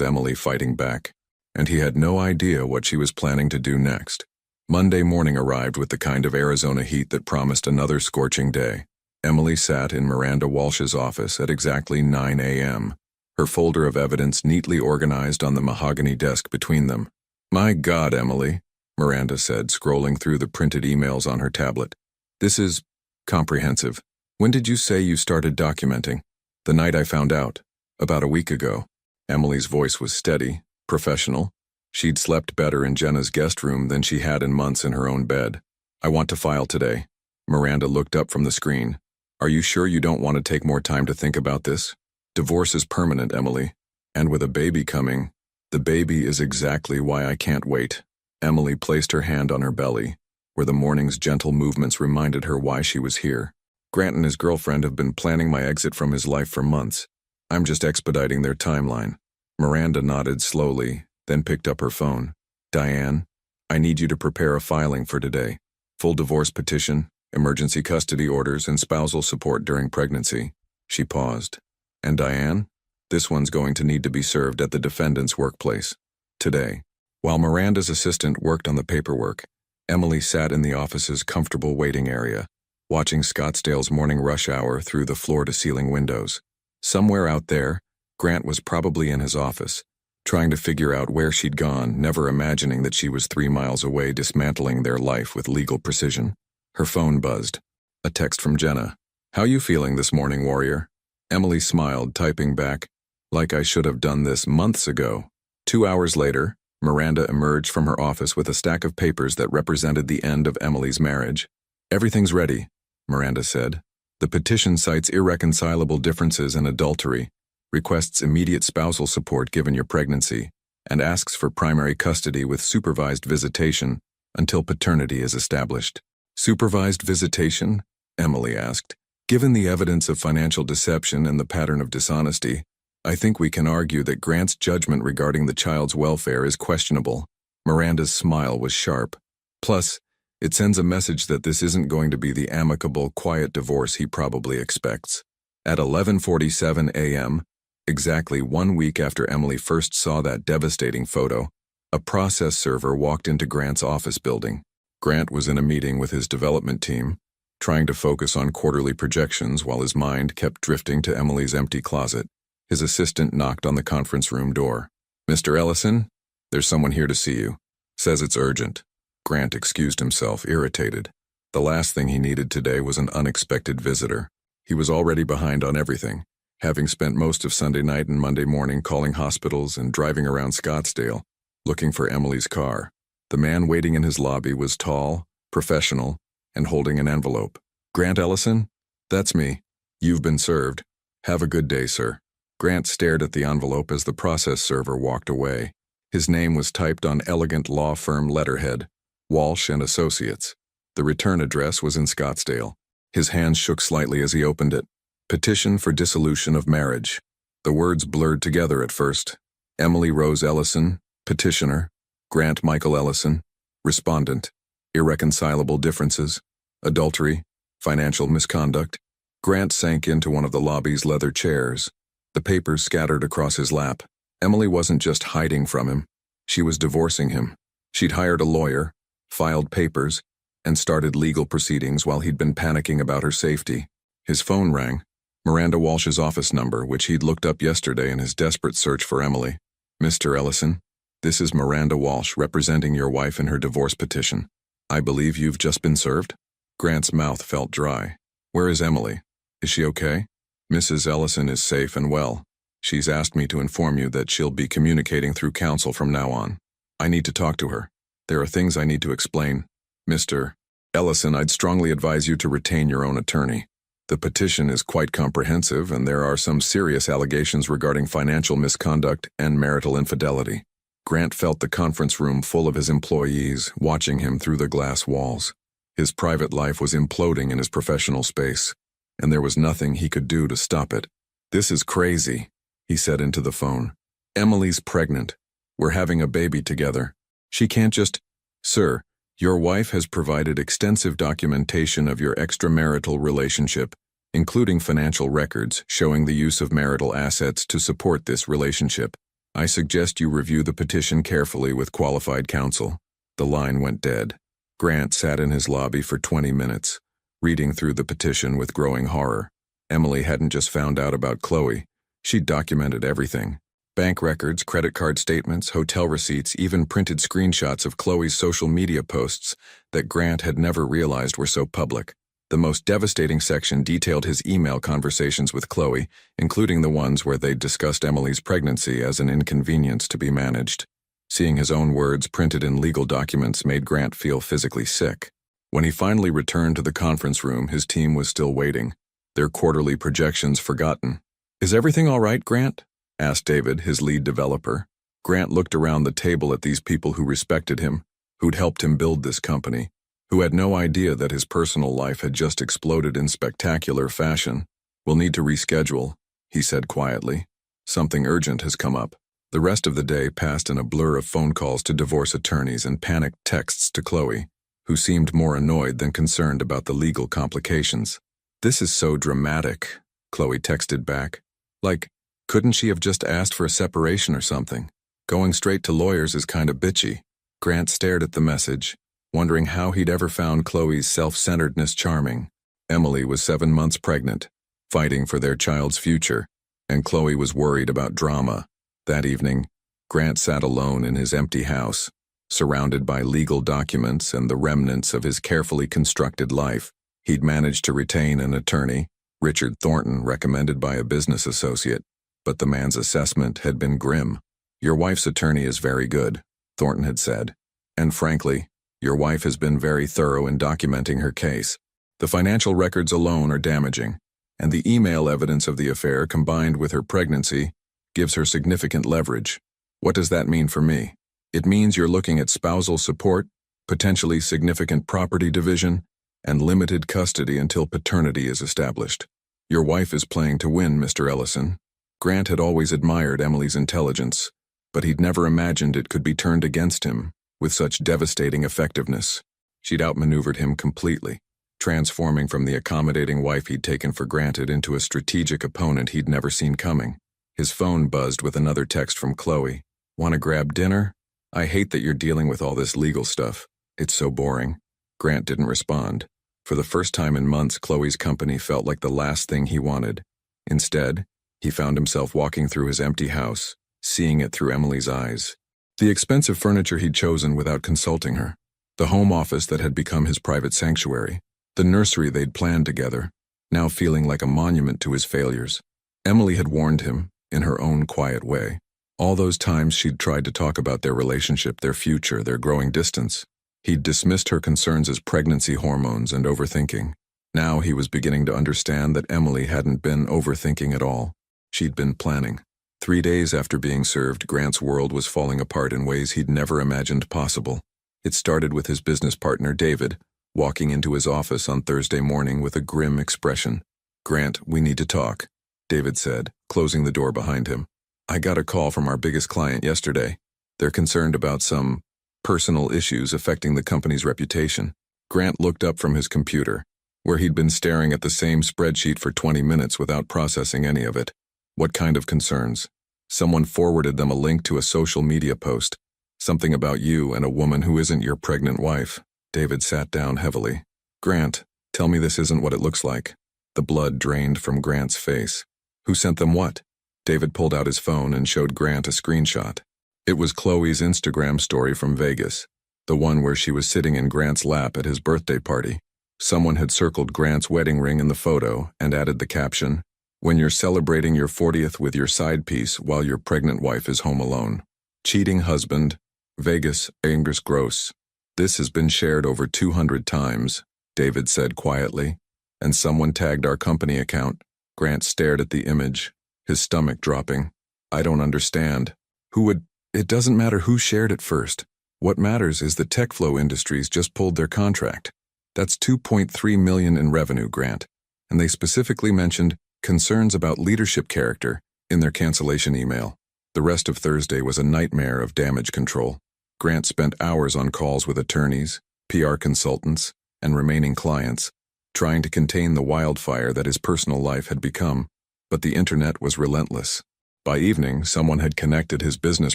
Emily fighting back, and he had no idea what she was planning to do next. Monday morning arrived with the kind of Arizona heat that promised another scorching day. Emily sat in Miranda Walsh's office at exactly 9 a.m., her folder of evidence neatly organized on the mahogany desk between them. "My God, Emily," Miranda said, scrolling through the printed emails on her tablet. "This is comprehensive. When did you say you started documenting?" "The night I found out. About a week ago." Emily's voice was steady, professional. She'd slept better in Jenna's guest room than she had in months in her own bed. "I want to file today." Miranda looked up from the screen. "Are you sure you don't want to take more time to think about this? Divorce is permanent, Emily. And with a baby coming, the baby is exactly why I can't wait." Emily placed her hand on her belly, where the morning's gentle movements reminded her why she was here. "Grant and his girlfriend have been planning my exit from his life for months. I'm just expediting their timeline." Miranda nodded slowly, then picked up her phone. "Diane, I need you to prepare a filing for today. Full divorce petition, emergency custody orders, and spousal support during pregnancy." She paused. "And Diane, this one's going to need to be served at the defendant's workplace today." While Miranda's assistant worked on the paperwork, Emily sat in the office's comfortable waiting area, watching Scottsdale's morning rush hour through the floor-to-ceiling windows. Somewhere out there, Grant was probably in his office, trying to figure out where she'd gone, never imagining that she was 3 miles away dismantling their life with legal precision. Her phone buzzed. A text from Jenna. "How you feeling this morning, warrior?" Emily smiled, typing back, "Like I should have done this months ago." 2 hours later, Miranda emerged from her office with a stack of papers that represented the end of Emily's marriage. "Everything's ready," Miranda said. "The petition cites irreconcilable differences and adultery, requests immediate spousal support given your pregnancy, and asks for primary custody with supervised visitation until paternity is established." "Supervised visitation?" Emily asked. "Given the evidence of financial deception and the pattern of dishonesty, I think we can argue that Grant's judgment regarding the child's welfare is questionable." Miranda's smile was sharp. "Plus, it sends a message that this isn't going to be the amicable, quiet divorce he probably expects." At 11:47 a.m., exactly 1 week after Emily first saw that devastating photo, a process server walked into Grant's office building. Grant was in a meeting with his development team, trying to focus on quarterly projections while his mind kept drifting to Emily's empty closet. His assistant knocked on the conference room door. "Mr. Ellison, there's someone here to see you. Says it's urgent." Grant excused himself, irritated. The last thing he needed today was an unexpected visitor. He was already behind on everything, having spent most of Sunday night and Monday morning calling hospitals and driving around Scottsdale, looking for Emily's car. The man waiting in his lobby was tall, professional, and holding an envelope. "Grant Ellison? That's me. You've been served. Have a good day, sir." Grant stared at the envelope as the process server walked away. His name was typed on elegant law firm letterhead, Walsh and Associates. The return address was in Scottsdale. His hands shook slightly as he opened it. "Petition for dissolution of marriage." The words blurred together at first. Emily Rose Ellison, petitioner. Grant Michael Ellison, respondent. Irreconcilable differences. Adultery. Financial misconduct. Grant sank into one of the lobby's leather chairs, the papers scattered across his lap. Emily wasn't just hiding from him. She was divorcing him. She'd hired a lawyer, filed papers, and started legal proceedings while he'd been panicking about her safety. His phone rang. Miranda Walsh's office number, which he'd looked up yesterday in his desperate search for Emily. "Mr. Ellison, this is Miranda Walsh representing your wife in her divorce petition. I believe you've just been served?" Grant's mouth felt dry. "Where is Emily? Is she okay?" "Mrs. Ellison is safe and well. She's asked me to inform you that she'll be communicating through counsel from now on. I need to talk to her. There are things I need to explain. Mr. Ellison, I'd strongly advise you to retain your own attorney." The petition is quite comprehensive, and there are some serious allegations regarding financial misconduct and marital infidelity. Grant felt the conference room full of his employees, watching him through the glass walls. His private life was imploding in his professional space, and there was nothing he could do to stop it. "This is crazy," he said into the phone. "Emily's pregnant. We're having a baby together. She can't just—" "Sir, your wife has provided extensive documentation of your extramarital relationship, including financial records showing the use of marital assets to support this relationship. I suggest you review the petition carefully with qualified counsel." The line went dead. Grant sat in his lobby for 20 minutes, reading through the petition with growing horror. Emily hadn't just found out about Chloe. She'd documented everything. Bank records, credit card statements, hotel receipts, even printed screenshots of Chloe's social media posts that Grant had never realized were so public. The most devastating section detailed his email conversations with Chloe, including the ones where they discussed Emily's pregnancy as an inconvenience to be managed. Seeing his own words printed in legal documents made Grant feel physically sick. When he finally returned to the conference room, his team was still waiting, their quarterly projections forgotten. "Is everything all right, Grant?" asked David, his lead developer. Grant looked around the table at these people who respected him, who'd helped him build this company, who had no idea that his personal life had just exploded in spectacular fashion. "We'll need to reschedule," he said quietly. "Something urgent has come up." The rest of the day passed in a blur of phone calls to divorce attorneys and panicked texts to Chloe, who seemed more annoyed than concerned about the legal complications. "This is so dramatic," Chloe texted back. "Like, couldn't she have just asked for a separation or something? Going straight to lawyers is kinda bitchy." Grant stared at the message, wondering how he'd ever found Chloe's self-centeredness charming. Emily was 7 months pregnant, fighting for their child's future, and Chloe was worried about drama. That evening, Grant sat alone in his empty house, surrounded by legal documents and the remnants of his carefully constructed life. He'd managed to retain an attorney, Richard Thornton, recommended by a business associate, but the man's assessment had been grim. "Your wife's attorney is very good," Thornton had said, "and frankly, your wife has been very thorough in documenting her case. The financial records alone are damaging, and the email evidence of the affair combined with her pregnancy gives her significant leverage. What does that mean for me? It means you're looking at spousal support, potentially significant property division, and limited custody until paternity is established. Your wife is playing to win, Mr. Ellison." Grant had always admired Emily's intelligence, but he'd never imagined it could be turned against him with such devastating effectiveness. She'd outmaneuvered him completely, transforming from the accommodating wife he'd taken for granted into a strategic opponent he'd never seen coming. His phone buzzed with another text from Chloe. "Want to grab dinner? I hate that you're dealing with all this legal stuff. It's so boring." Grant didn't respond. For the first time in months, Chloe's company felt like the last thing he wanted. Instead, he found himself walking through his empty house, seeing it through Emily's eyes. The expensive furniture he'd chosen without consulting her, the home office that had become his private sanctuary, the nursery they'd planned together, now feeling like a monument to his failures. Emily had warned him, in her own quiet way. All those times she'd tried to talk about their relationship, their future, their growing distance. He'd dismissed her concerns as pregnancy hormones and overthinking. Now he was beginning to understand that Emily hadn't been overthinking at all. She'd been planning. 3 days after being served, Grant's world was falling apart in ways he'd never imagined possible. It started with his business partner, David, walking into his office on Thursday morning with a grim expression. "Grant, we need to talk," David said, closing the door behind him. "I got a call from our biggest client yesterday. They're concerned about some personal issues affecting the company's reputation." Grant looked up from his computer, where he'd been staring at the same spreadsheet for 20 minutes without processing any of it. "What kind of concerns?" Someone forwarded them a link to a social media post. "Something about you and a woman who isn't your pregnant wife." David sat down heavily. "Grant, tell me this isn't what it looks like." The blood drained from Grant's face. "Who sent them what?" David pulled out his phone and showed Grant a screenshot. It was Chloe's Instagram story from Vegas, the one where she was sitting in Grant's lap at his birthday party. Someone had circled Grant's wedding ring in the photo and added the caption, "When you're celebrating your 40th with your side piece while your pregnant wife is home alone. Cheating husband, Vegas, Angus Gross." "This has been shared over 200 times," David said quietly, and someone tagged our company account. Grant stared at the image, his stomach dropping. I don't understand. Who would? It doesn't matter who shared it first. What matters is that TechFlow Industries just pulled their contract. That's $2.3 million in revenue, Grant. And they specifically mentioned concerns about leadership character in their cancellation email. The rest of Thursday was a nightmare of damage control. Grant spent hours on calls with attorneys, PR consultants, and remaining clients, trying to contain the wildfire that his personal life had become. But the internet was relentless. By evening, someone had connected his business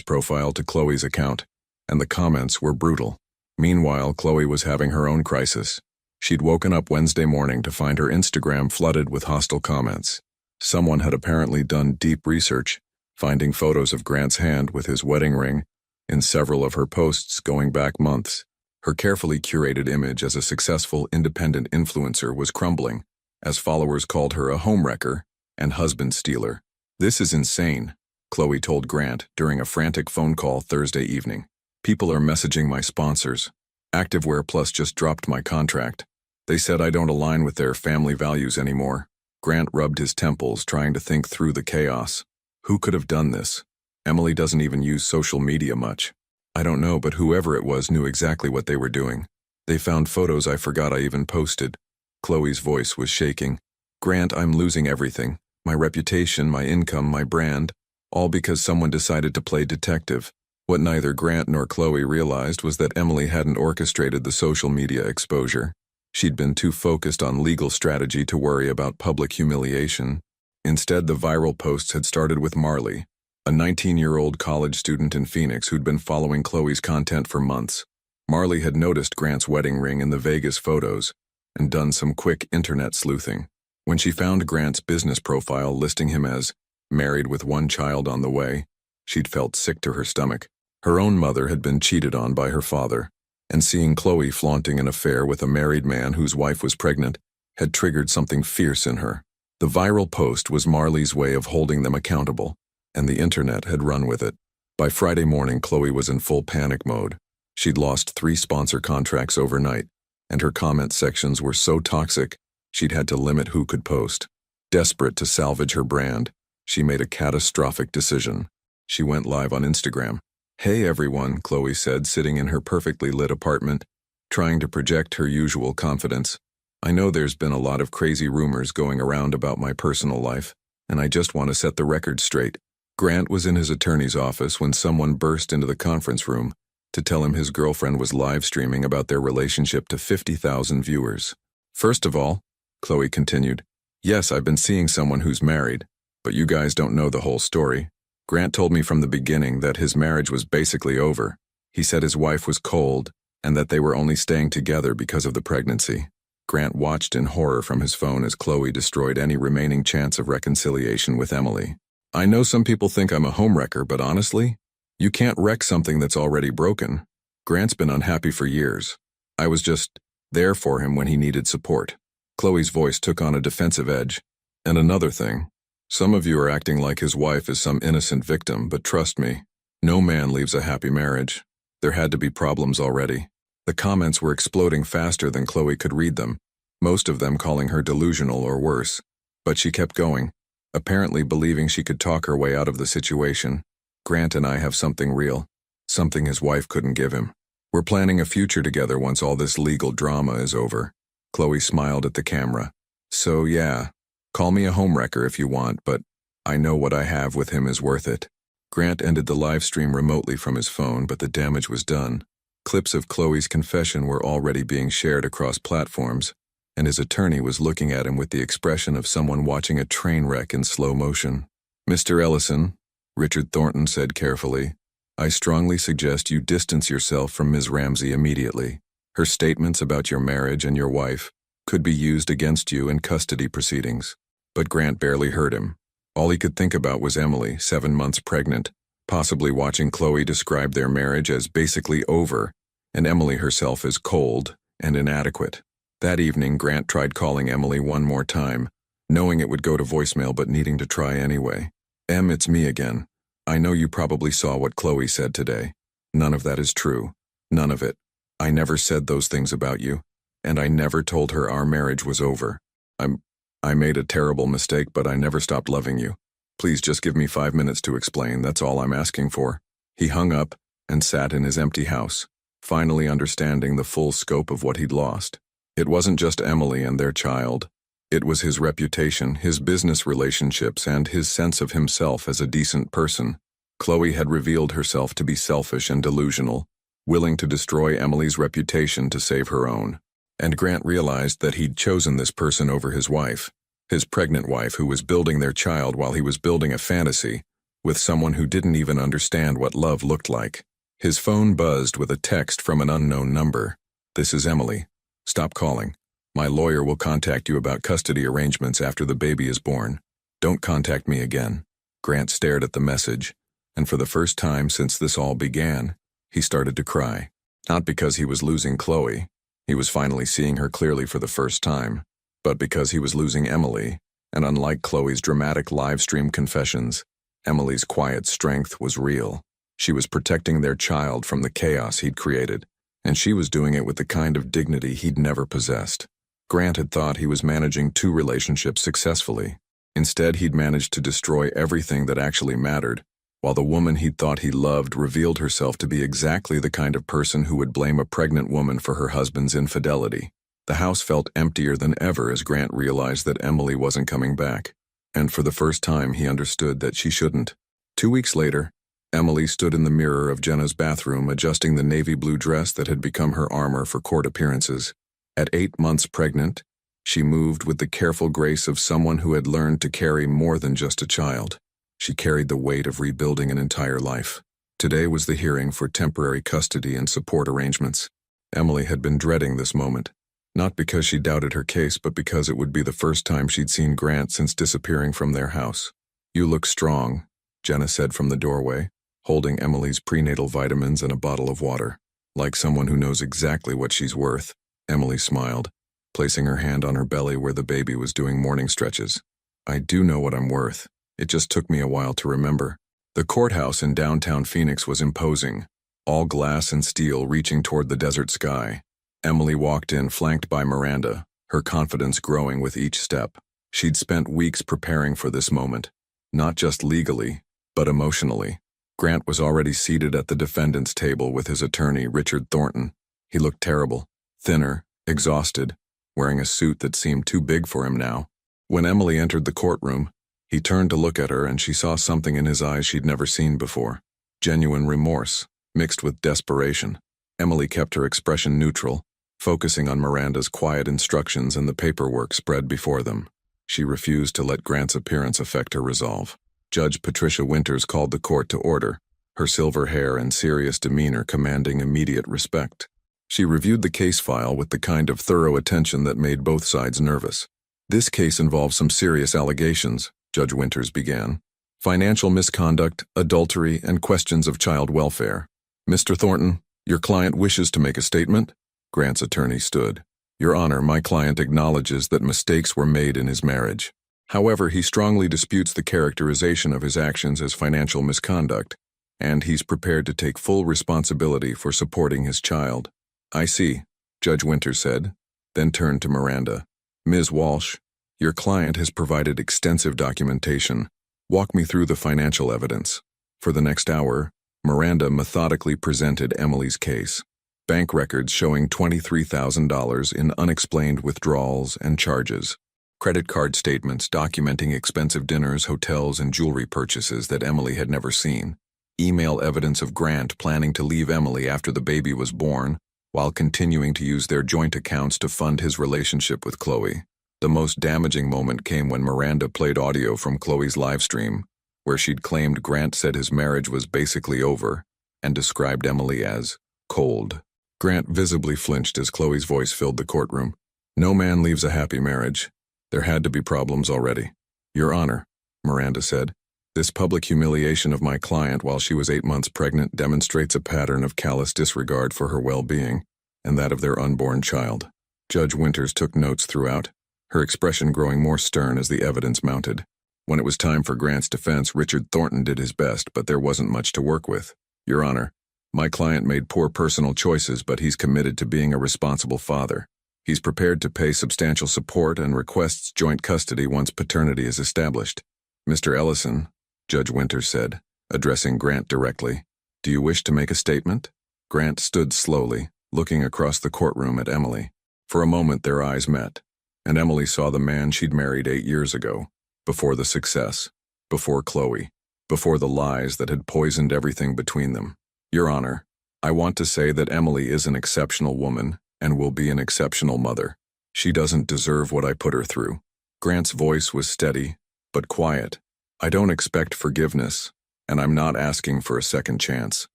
profile to Chloe's account, and the comments were brutal. Meanwhile, Chloe was having her own crisis. She'd woken up Wednesday morning to find her Instagram flooded with hostile comments. Someone had apparently done deep research, finding photos of Grant's hand with his wedding ring in several of her posts going back months. Her carefully curated image as a successful independent influencer was crumbling, as followers called her a homewrecker and husband stealer. This is insane, Chloe told Grant during a frantic phone call Thursday evening. People are messaging my sponsors. Activewear Plus just dropped my contract. They said I don't align with their family values anymore. Grant rubbed his temples, trying to think through the chaos. Who could have done this? Emily doesn't even use social media much. I don't know, but whoever it was knew exactly what they were doing. They found photos I forgot I even posted. Chloe's voice was shaking. Grant, I'm losing everything. My reputation, my income, my brand, all because someone decided to play detective. What neither Grant nor Chloe realized was that Emily hadn't orchestrated the social media exposure. She'd been too focused on legal strategy to worry about public humiliation. Instead, the viral posts had started with Marley, a 19-year-old college student in Phoenix who'd been following Chloe's content for months. Marley had noticed Grant's wedding ring in the Vegas photos and done some quick internet sleuthing. When she found Grant's business profile listing him as married with one child on the way, she'd felt sick to her stomach. Her own mother had been cheated on by her father, and seeing Chloe flaunting an affair with a married man whose wife was pregnant had triggered something fierce in her. The viral post was Marley's way of holding them accountable, and the internet had run with it. By Friday morning, Chloe was in full panic mode. She'd lost 3 sponsor contracts overnight, and her comment sections were so toxic, she'd had to limit who could post. Desperate to salvage her brand, she made a catastrophic decision. She went live on Instagram. Hey everyone, Chloe said, sitting in her perfectly lit apartment, trying to project her usual confidence. I know there's been a lot of crazy rumors going around about my personal life, and I just want to set the record straight. Grant was in his attorney's office when someone burst into the conference room to tell him his girlfriend was live streaming about their relationship to 50,000 viewers. First of all, Chloe continued, yes, I've been seeing someone who's married, but you guys don't know the whole story. Grant told me from the beginning that his marriage was basically over. He said his wife was cold and that they were only staying together because of the pregnancy. Grant watched in horror from his phone as Chloe destroyed any remaining chance of reconciliation with Emily. I know some people think I'm a homewrecker, but honestly, you can't wreck something that's already broken. Grant's been unhappy for years. I was just there for him when he needed support. Chloe's voice took on a defensive edge. And another thing, some of you are acting like his wife is some innocent victim, but trust me, no man leaves a happy marriage. There had to be problems already. The comments were exploding faster than Chloe could read them, most of them calling her delusional or worse. But she kept going, apparently believing she could talk her way out of the situation. Grant and I have something real, something his wife couldn't give him. We're planning a future together once all this legal drama is over. Chloe smiled at the camera. So yeah, call me a homewrecker if you want, but I know what I have with him is worth it. Grant ended the live stream remotely from his phone, but the damage was done. Clips of Chloe's confession were already being shared across platforms, and his attorney was looking at him with the expression of someone watching a train wreck in slow motion. Mr. Ellison, Richard Thornton said carefully, I strongly suggest you distance yourself from Ms. Ramsey immediately. Her statements about your marriage and your wife could be used against you in custody proceedings. But Grant barely heard him. All he could think about was Emily, 7 months pregnant, possibly watching Chloe describe their marriage as basically over, and Emily herself as cold and inadequate. That evening, Grant tried calling Emily one more time, knowing it would go to voicemail but needing to try anyway. Em, it's me again. I know you probably saw what Chloe said today. None of that is true. None of it. I never said those things about you, and I never told her our marriage was over. I'm, I made a terrible mistake, but I never stopped loving you. Please just give me 5 minutes to explain, that's all I'm asking for. He hung up and sat in his empty house, finally understanding the full scope of what he'd lost. It wasn't just Emily and their child. It was his reputation, his business relationships, and his sense of himself as a decent person. Chloe had revealed herself to be selfish and delusional, willing to destroy Emily's reputation to save her own. And Grant realized that he'd chosen this person over his wife, his pregnant wife who was building their child while he was building a fantasy, with someone who didn't even understand what love looked like. His phone buzzed with a text from an unknown number. "This is Emily. Stop calling. My lawyer will contact you about custody arrangements after the baby is born. Don't contact me again." Grant stared at the message, and for the first time since this all began, he started to cry. Not because he was losing Chloe. He was finally seeing her clearly for the first time, but because he was losing Emily, and unlike Chloe's dramatic live-stream confessions, Emily's quiet strength was real. She was protecting their child from the chaos he'd created, and she was doing it with the kind of dignity he'd never possessed. Grant had thought he was managing two relationships successfully. Instead, he'd managed to destroy everything that actually mattered, while the woman he'd thought he loved revealed herself to be exactly the kind of person who would blame a pregnant woman for her husband's infidelity. The house felt emptier than ever as Grant realized that Emily wasn't coming back, and for the first time he understood that she shouldn't. 2 weeks later, Emily stood in the mirror of Jenna's bathroom adjusting the navy blue dress that had become her armor for court appearances. At 8 months pregnant, she moved with the careful grace of someone who had learned to carry more than just a child. She carried the weight of rebuilding an entire life. Today was the hearing for temporary custody and support arrangements. Emily had been dreading this moment, not because she doubted her case, but because it would be the first time she'd seen Grant since disappearing from their house. "You look strong," Jenna said from the doorway, holding Emily's prenatal vitamins and a bottle of water. Like someone who knows exactly what she's worth, Emily smiled, placing her hand on her belly where the baby was doing morning stretches. "I do know what I'm worth. It just took me a while to remember." The courthouse in downtown Phoenix was imposing, all glass and steel reaching toward the desert sky. Emily walked in flanked by Miranda, her confidence growing with each step. She'd spent weeks preparing for this moment, not just legally, but emotionally. Grant was already seated at the defendant's table with his attorney, Richard Thornton. He looked terrible, thinner, exhausted, wearing a suit that seemed too big for him now. When Emily entered the courtroom, he turned to look at her and she saw something in his eyes she'd never seen before. Genuine remorse, mixed with desperation. Emily kept her expression neutral, focusing on Miranda's quiet instructions and the paperwork spread before them. She refused to let Grant's appearance affect her resolve. Judge Patricia Winters called the court to order, her silver hair and serious demeanor commanding immediate respect. She reviewed the case file with the kind of thorough attention that made both sides nervous. "This case involves some serious allegations," Judge Winters began. "Financial misconduct, adultery, and questions of child welfare. Mr. Thornton, your client wishes to make a statement?" Grant's attorney stood. "Your Honor, my client acknowledges that mistakes were made in his marriage. However, he strongly disputes the characterization of his actions as financial misconduct, and he's prepared to take full responsibility for supporting his child." "I see," Judge Winters said, then turned to Miranda. "Ms. Walsh, your client has provided extensive documentation. Walk me through the financial evidence." For the next hour, Miranda methodically presented Emily's case. Bank records showing $23,000 in unexplained withdrawals and charges. Credit card statements documenting expensive dinners, hotels, and jewelry purchases that Emily had never seen. Email evidence of Grant planning to leave Emily after the baby was born, while continuing to use their joint accounts to fund his relationship with Chloe. The most damaging moment came when Miranda played audio from Chloe's livestream, where she'd claimed Grant said his marriage was basically over, and described Emily as cold. Grant visibly flinched as Chloe's voice filled the courtroom. "No man leaves a happy marriage. There had to be problems already." "Your Honor," Miranda said, "this public humiliation of my client while she was 8 months pregnant demonstrates a pattern of callous disregard for her well-being and that of their unborn child." Judge Winters took notes throughout, her expression growing more stern as the evidence mounted. When it was time for Grant's defense, Richard Thornton did his best, but there wasn't much to work with. "Your Honor, my client made poor personal choices, but he's committed to being a responsible father. He's prepared to pay substantial support and requests joint custody once paternity is established. Mr. Ellison, Judge Winters said, addressing Grant directly, do you wish to make a statement? Grant stood slowly, looking across the courtroom at Emily. For a moment their eyes met, and Emily saw the man she'd married 8 years ago, before the success, before Chloe, before the lies that had poisoned everything between them. Your Honor, I want to say that Emily is an exceptional woman and will be an exceptional mother. She doesn't deserve what I put her through. Grant's voice was steady, but quiet. I don't expect forgiveness, and I'm not asking for a second chance.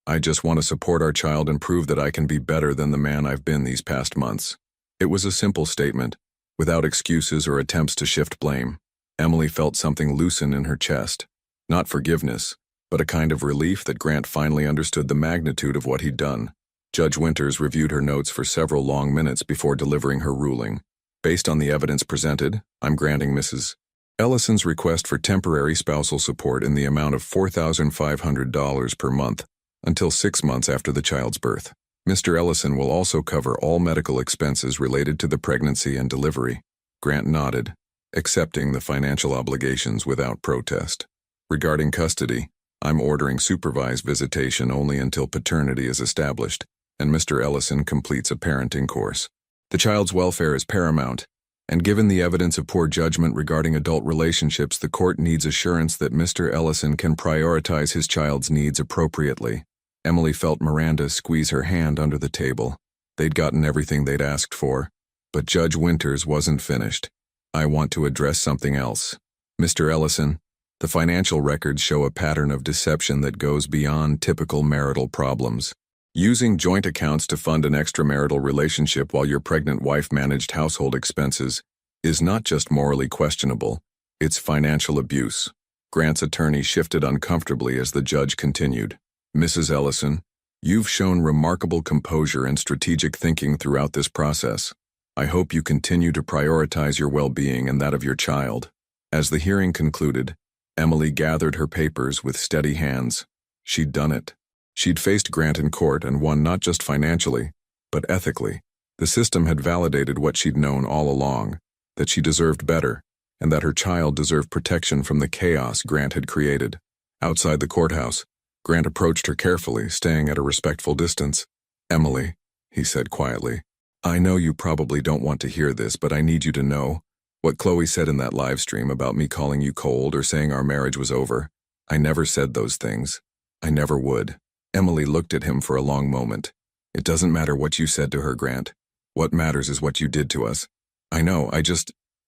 I just want to support our child and prove that I can be better than the man I've been these past months. It was a simple statement, without excuses or attempts to shift blame. Emily felt something loosen in her chest. Not forgiveness, but a kind of relief that Grant finally understood the magnitude of what he'd done. Judge Winters reviewed her notes for several long minutes before delivering her ruling. Based on the evidence presented, I'm granting Mrs. Ellison's request for temporary spousal support in the amount of $4,500 per month until 6 months after the child's birth. Mr. Ellison will also cover all medical expenses related to the pregnancy and delivery. Grant nodded, accepting the financial obligations without protest. Regarding custody, I'm ordering supervised visitation only until paternity is established and Mr. Ellison completes a parenting course. The child's welfare is paramount, and given the evidence of poor judgment regarding adult relationships, the court needs assurance that Mr. Ellison can prioritize his child's needs appropriately. Emily felt Miranda squeeze her hand under the table. They'd gotten everything they'd asked for, but Judge Winters wasn't finished. I want to address something else. Mr. Ellison, the financial records show a pattern of deception that goes beyond typical marital problems. Using joint accounts to fund an extramarital relationship while your pregnant wife managed household expenses is not just morally questionable, it's financial abuse. Grant's attorney shifted uncomfortably as the judge continued. Mrs. Ellison, you've shown remarkable composure and strategic thinking throughout this process. I hope you continue to prioritize your well-being and that of your child. As the hearing concluded, Emily gathered her papers with steady hands. She'd done it. She'd faced Grant in court and won not just financially, but ethically. The system had validated what she'd known all along, that she deserved better, and that her child deserved protection from the chaos Grant had created. Outside the courthouse, Grant approached her carefully, staying at a respectful distance. Emily, he said quietly, I know you probably don't want to hear this, but I need you to know what Chloe said in that live stream about me calling you cold or saying our marriage was over. I never said those things. I never would. Emily looked at him for a long moment. It doesn't matter what you said to her, Grant. What matters is what you did to us. I know,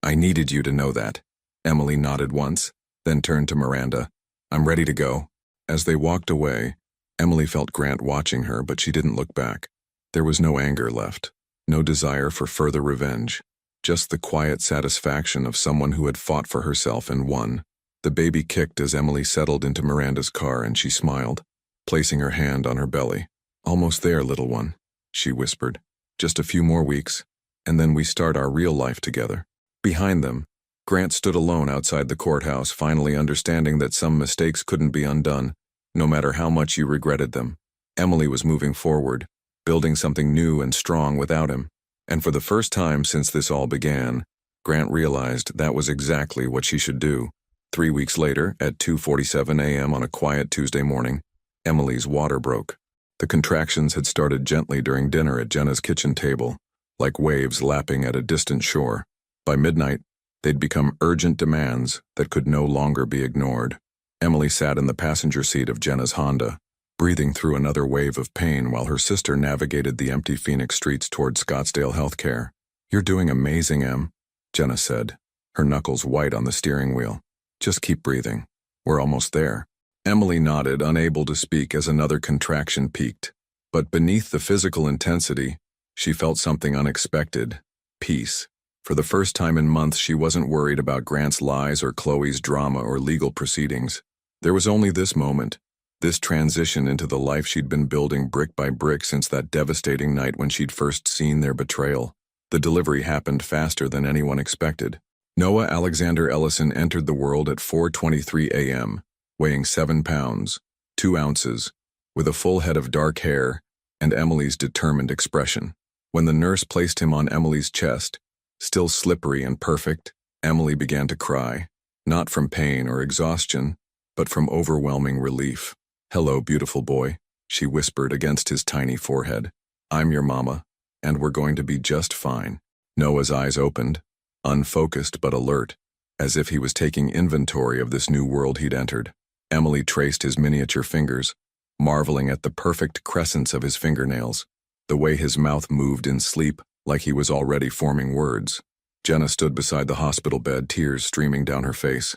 I needed you to know that. Emily nodded once, then turned to Miranda. I'm ready to go. As they walked away, Emily felt Grant watching her, but she didn't look back. There was no anger left, no desire for further revenge, just the quiet satisfaction of someone who had fought for herself and won. The baby kicked as Emily settled into Miranda's car and she smiled, placing her hand on her belly. Almost there, little one, she whispered. Just a few more weeks, and then we start our real life together. Behind them, Grant stood alone outside the courthouse, finally understanding that some mistakes couldn't be undone, no matter how much you regretted them. Emily was moving forward, building something new and strong without him. And for the first time since this all began, Grant realized that was exactly what she should do. 3 weeks later, at 2:47 a.m. on a quiet Tuesday morning, Emily's water broke. The contractions had started gently during dinner at Jenna's kitchen table, like waves lapping at a distant shore. By midnight, they'd become urgent demands that could no longer be ignored. Emily sat in the passenger seat of Jenna's Honda, breathing through another wave of pain while her sister navigated the empty Phoenix streets toward Scottsdale Healthcare. You're doing amazing, Em, Jenna said, her knuckles white on the steering wheel. Just keep breathing. We're almost there. Emily nodded, unable to speak as another contraction peaked. But beneath the physical intensity, she felt something unexpected. Peace. For the first time in months, she wasn't worried about Grant's lies or Chloe's drama or legal proceedings. There was only this moment, this transition into the life she'd been building brick by brick since that devastating night when she'd first seen their betrayal. The delivery happened faster than anyone expected. Noah Alexander Ellison entered the world at 4:23 a.m., weighing 7 pounds, 2 ounces, with a full head of dark hair and Emily's determined expression. When the nurse placed him on Emily's chest, still slippery and perfect, Emily began to cry, not from pain or exhaustion, but from overwhelming relief. "Hello, beautiful boy," she whispered against his tiny forehead. "I'm your mama, and we're going to be just fine." Noah's eyes opened, unfocused but alert, as if he was taking inventory of this new world he'd entered. Emily traced his miniature fingers, marveling at the perfect crescents of his fingernails, the way his mouth moved in sleep like he was already forming words. Jenna stood beside the hospital bed, tears streaming down her face.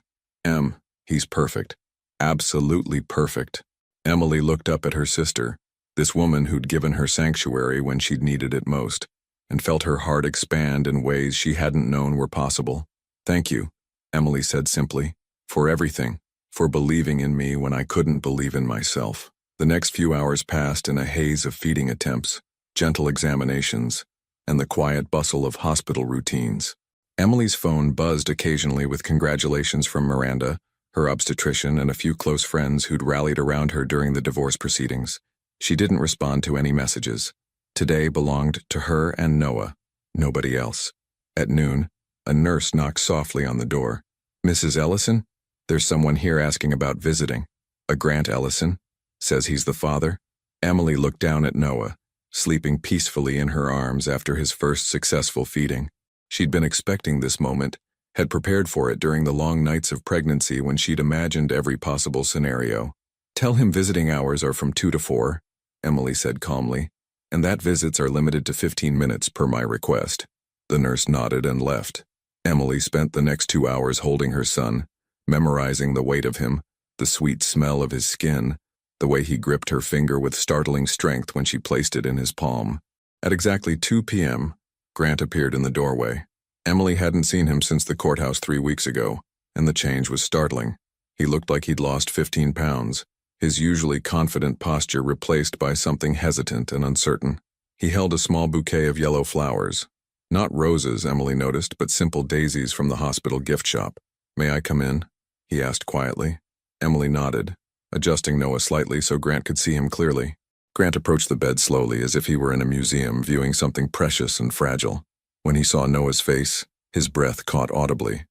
He's perfect. Absolutely perfect." Emily looked up at her sister, this woman who'd given her sanctuary when she'd needed it most, and felt her heart expand in ways she hadn't known were possible. "Thank you," Emily said simply, "for everything, for believing in me when I couldn't believe in myself." The next few hours passed in a haze of feeding attempts, gentle examinations, and the quiet bustle of hospital routines. Emily's phone buzzed occasionally with congratulations from Miranda, her obstetrician, and a few close friends who'd rallied around her during the divorce proceedings. She didn't respond to any messages. Today belonged to her and Noah, nobody else. At noon, a nurse knocked softly on the door. "Mrs. Ellison? There's someone here asking about visiting. A Grant Ellison? Says he's the father." Emily looked down at Noah, sleeping peacefully in her arms after his first successful feeding. She'd been expecting this moment, had prepared for it during the long nights of pregnancy when she'd imagined every possible scenario. "Tell him visiting hours are from 2 to 4, Emily said calmly, "and that visits are limited to 15 minutes per my request." The nurse nodded and left. Emily spent the next 2 hours holding her son, memorizing the weight of him, the sweet smell of his skin, the way he gripped her finger with startling strength when she placed it in his palm. At exactly 2 p.m., Grant appeared in the doorway. Emily hadn't seen him since the courthouse 3 weeks ago, and the change was startling. He looked like he'd lost 15 pounds, his usually confident posture replaced by something hesitant and uncertain. He held a small bouquet of yellow flowers. Not roses, Emily noticed, but simple daisies from the hospital gift shop. "May I come in?" he asked quietly. Emily nodded, adjusting Noah slightly so Grant could see him clearly. Grant approached the bed slowly, as if he were in a museum viewing something precious and fragile. When he saw Noah's face, his breath caught audibly.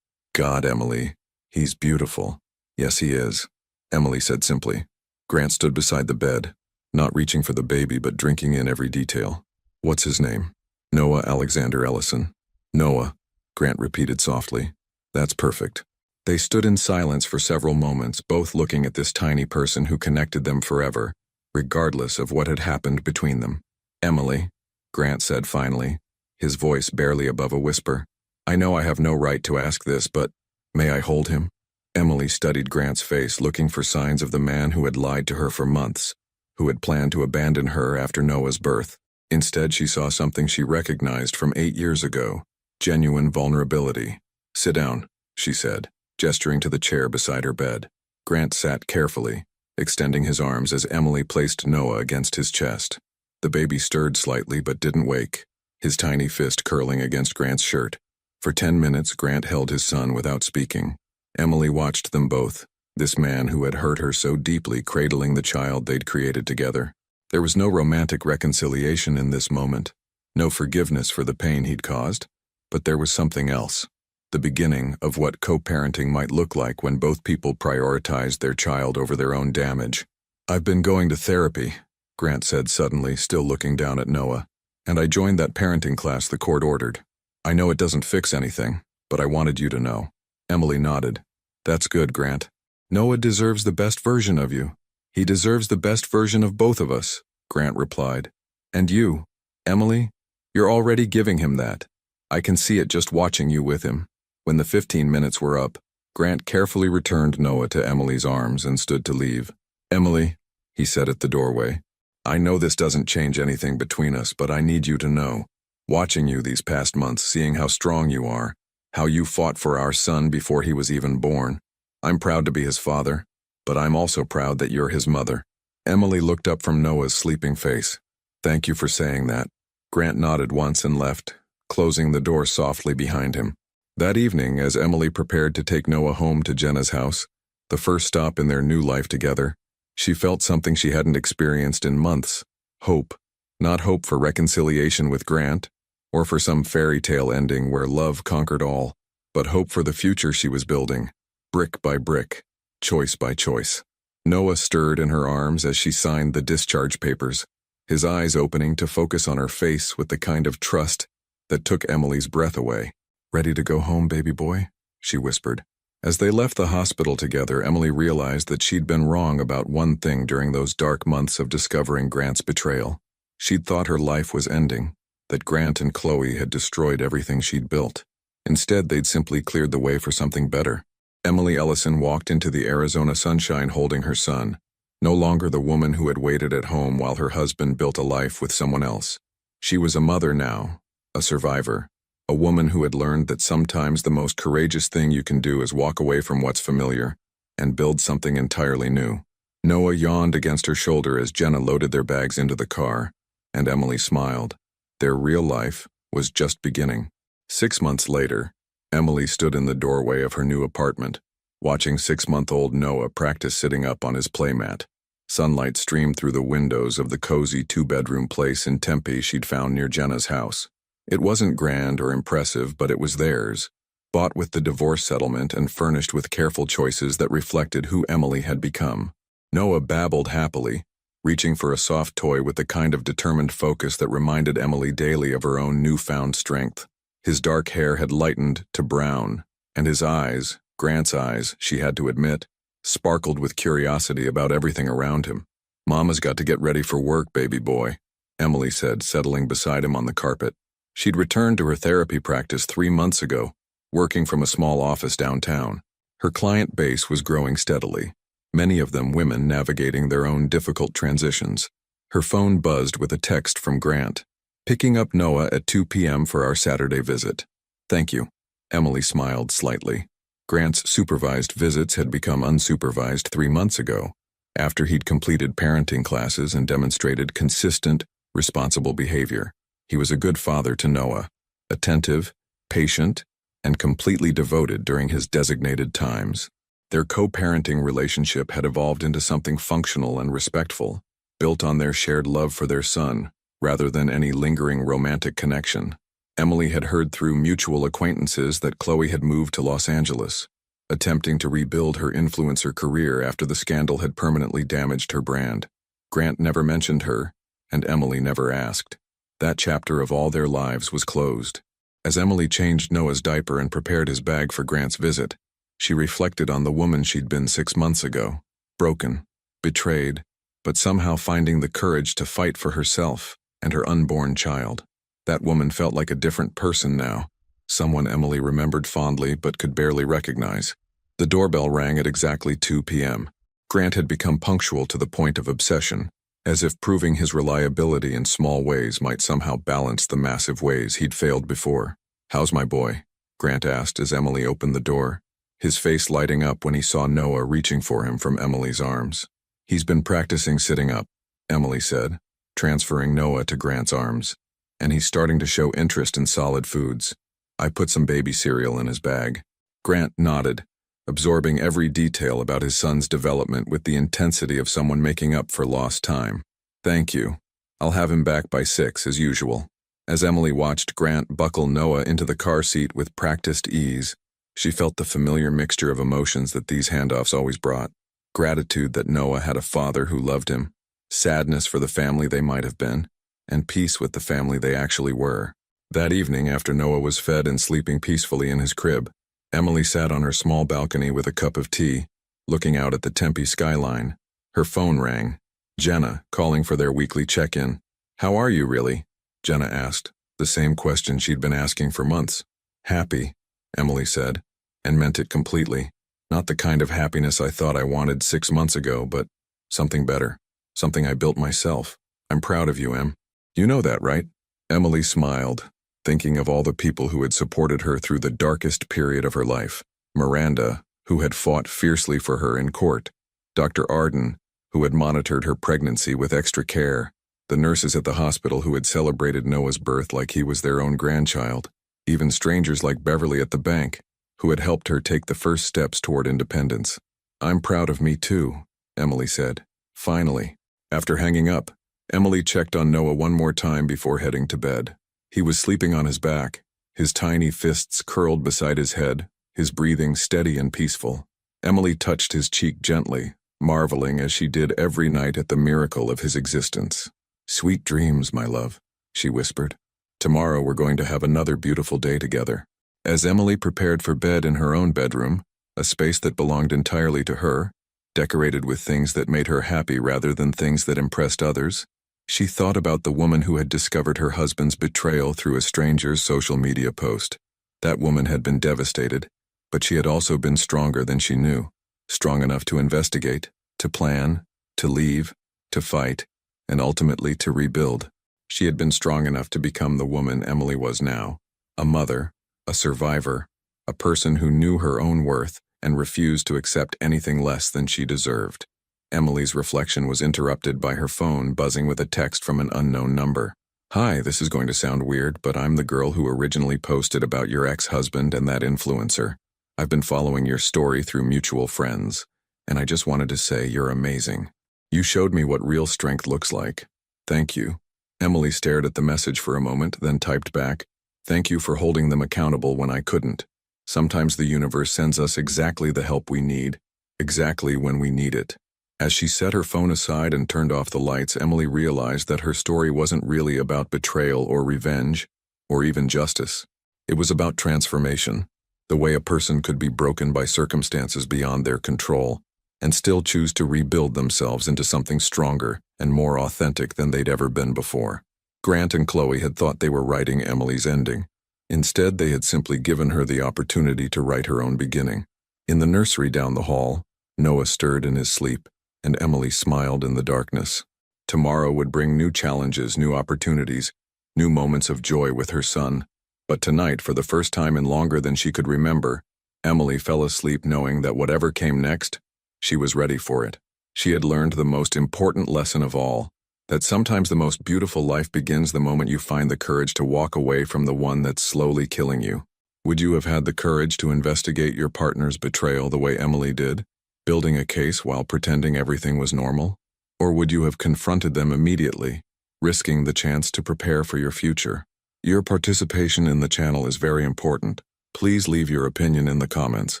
God, Emily, he's beautiful." "Yes, he is," Emily said simply. Grant stood beside the bed, not reaching for the baby but drinking in every detail. "What's his name?" "Noah Alexander Ellison." "Noah," Grant repeated softly. "That's perfect." They stood in silence for several moments, both looking at this tiny person who connected them forever, regardless of what had happened between them. "Emily," Grant said finally, his voice barely above a whisper, "I know I have no right to ask this, but may I hold him?" Emily studied Grant's face, looking for signs of the man who had lied to her for months, who had planned to abandon her after Noah's birth. Instead, she saw something she recognized from 8 years ago, genuine vulnerability. "Sit down," she said, gesturing to the chair beside her bed. Grant sat carefully, extending his arms as Emily placed Noah against his chest. The baby stirred slightly but didn't wake, his tiny fist curling against Grant's shirt. For 10 minutes, Grant held his son without speaking. Emily watched them both, this man who had hurt her so deeply cradling the child they'd created together. There was no romantic reconciliation in this moment, no forgiveness for the pain he'd caused, but there was something else. The beginning of what co-parenting might look like when both people prioritized their child over their own damage. "I've been going to therapy," Grant said suddenly, still looking down at Noah, "and I joined that parenting class the court ordered. I know it doesn't fix anything, but I wanted you to know." Emily nodded. "That's good, Grant. Noah deserves the best version of you. He deserves the best version of both of us," Grant replied. "And you, Emily, you're already giving him that. I can see it just watching you with him." When the 15 minutes were up, Grant carefully returned Noah to Emily's arms and stood to leave. "Emily," he said at the doorway, "I know this doesn't change anything between us, but I need you to know. Watching you these past months, seeing how strong you are, how you fought for our son before he was even born. I'm proud to be his father, but I'm also proud that you're his mother." Emily looked up from Noah's sleeping face. "Thank you for saying that." Grant nodded once and left, closing the door softly behind him. That evening, as Emily prepared to take Noah home to Jenna's house, the first stop in their new life together, she felt something she hadn't experienced in months: hope. Not hope for reconciliation with Grant, or for some fairy tale ending where love conquered all, but hope for the future she was building, brick by brick, choice by choice. Noah stirred in her arms as she signed the discharge papers, his eyes opening to focus on her face with the kind of trust that took Emily's breath away. "Ready to go home, baby boy?" she whispered. As they left the hospital together, Emily realized that she'd been wrong about one thing during those dark months of discovering Grant's betrayal. She'd thought her life was ending, that Grant and Chloe had destroyed everything she'd built. Instead, they'd simply cleared the way for something better. Emily Ellison walked into the Arizona sunshine holding her son, no longer the woman who had waited at home while her husband built a life with someone else. She was a mother now, a survivor, a woman who had learned that sometimes the most courageous thing you can do is walk away from what's familiar and build something entirely new. Noah yawned against her shoulder as Jenna loaded their bags into the car, and Emily smiled. Their real life was just beginning. 6 months later, Emily stood in the doorway of her new apartment, watching 6-month-old Noah practice sitting up on his playmat. Sunlight streamed through the windows of the cozy 2-bedroom place in Tempe she'd found near Jenna's house. It wasn't grand or impressive, but it was theirs, bought with the divorce settlement and furnished with careful choices that reflected who Emily had become. Noah babbled happily, reaching for a soft toy with the kind of determined focus that reminded Emily daily of her own newfound strength. His dark hair had lightened to brown, and his eyes, Grant's eyes, she had to admit, sparkled with curiosity about everything around him. "Mama's got to get ready for work, baby boy," Emily said, settling beside him on the carpet. She'd returned to her therapy practice 3 months ago, working from a small office downtown. Her client base was growing steadily, many of them women navigating their own difficult transitions. Her phone buzzed with a text from Grant. "Picking up Noah at 2 p.m. for our Saturday visit." "Thank you." Emily smiled slightly. Grant's supervised visits had become unsupervised 3 months ago, after he'd completed parenting classes and demonstrated consistent, responsible behavior. He was a good father to Noah, attentive, patient, and completely devoted during his designated times. Their co-parenting relationship had evolved into something functional and respectful, built on their shared love for their son, rather than any lingering romantic connection. Emily had heard through mutual acquaintances that Chloe had moved to Los Angeles, attempting to rebuild her influencer career after the scandal had permanently damaged her brand. Grant never mentioned her, and Emily never asked. That chapter of all their lives was closed. As Emily changed Noah's diaper and prepared his bag for Grant's visit, she reflected on the woman she'd been 6 months ago, broken, betrayed, but somehow finding the courage to fight for herself and her unborn child. That woman felt like a different person now, someone Emily remembered fondly but could barely recognize. The doorbell rang at exactly 2 p.m. Grant had become punctual to the point of obsession, as if proving his reliability in small ways might somehow balance the massive ways he'd failed before. "How's my boy?" Grant asked as Emily opened the door, his face lighting up when he saw Noah reaching for him from Emily's arms. "He's been practicing sitting up," Emily said, transferring Noah to Grant's arms, "and he's starting to show interest in solid foods. I put some baby cereal in his bag." Grant nodded, absorbing every detail about his son's development with the intensity of someone making up for lost time. "Thank you. I'll have him back by 6 as usual." As Emily watched Grant buckle Noah into the car seat with practiced ease, she felt the familiar mixture of emotions that these handoffs always brought. Gratitude that Noah had a father who loved him, sadness for the family they might have been, and peace with the family they actually were. That evening, after Noah was fed and sleeping peacefully in his crib, Emily sat on her small balcony with a cup of tea, looking out at the Tempe skyline. Her phone rang. Jenna, calling for their weekly check-in. "How are you, really?" Jenna asked, the same question she'd been asking for months. "Happy," Emily said, and meant it completely. Not the kind of happiness I thought I wanted 6 months ago, but something better, something I built myself. "I'm proud of you, Em. You know that, right?" Emily smiled, thinking of all the people who had supported her through the darkest period of her life. Miranda, who had fought fiercely for her in court. Dr. Arden, who had monitored her pregnancy with extra care. The nurses at the hospital who had celebrated Noah's birth like he was their own grandchild. Even strangers like Beverly at the bank, who had helped her take the first steps toward independence. "I'm proud of me too," Emily said. Finally. After hanging up, Emily checked on Noah one more time before heading to bed. He was sleeping on his back, his tiny fists curled beside his head, his breathing steady and peaceful. Emily touched his cheek gently, marveling as she did every night at the miracle of his existence. "Sweet dreams, my love," she whispered. "Tomorrow we're going to have another beautiful day together." As Emily prepared for bed in her own bedroom, a space that belonged entirely to her, decorated with things that made her happy rather than things that impressed others, she thought about the woman who had discovered her husband's betrayal through a stranger's social media post. That woman had been devastated, but she had also been stronger than she knew, strong enough to investigate, to plan, to leave, to fight, and ultimately to rebuild. She had been strong enough to become the woman Emily was now, a mother, a survivor, a person who knew her own worth and refused to accept anything less than she deserved. Emily's reflection was interrupted by her phone buzzing with a text from an unknown number. "Hi, this is going to sound weird, but I'm the girl who originally posted about your ex-husband and that influencer. I've been following your story through mutual friends, and I just wanted to say you're amazing. You showed me what real strength looks like. Thank you." Emily stared at the message for a moment, then typed back, "Thank you for holding them accountable when I couldn't. Sometimes the universe sends us exactly the help we need, exactly when we need it." As she set her phone aside and turned off the lights, Emily realized that her story wasn't really about betrayal or revenge, or even justice. It was about transformation, the way a person could be broken by circumstances beyond their control, and still choose to rebuild themselves into something stronger and more authentic than they'd ever been before. Grant and Chloe had thought they were writing Emily's ending. Instead, they had simply given her the opportunity to write her own beginning. In the nursery down the hall, Noah stirred in his sleep, and Emily smiled in the darkness. Tomorrow would bring new challenges, new opportunities, new moments of joy with her son. But tonight, for the first time in longer than she could remember, Emily fell asleep knowing that whatever came next, she was ready for it. She had learned the most important lesson of all, that sometimes the most beautiful life begins the moment you find the courage to walk away from the one that's slowly killing you. Would you have had the courage to investigate your partner's betrayal the way Emily did, building a case while pretending everything was normal? Or would you have confronted them immediately, risking the chance to prepare for your future? Your participation in the channel is very important. Please leave your opinion in the comments.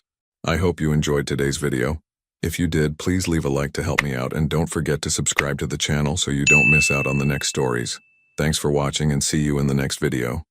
I hope you enjoyed today's video. If you did, please leave a like to help me out, and don't forget to subscribe to the channel so you don't miss out on the next stories. Thanks for watching, and see you in the next video.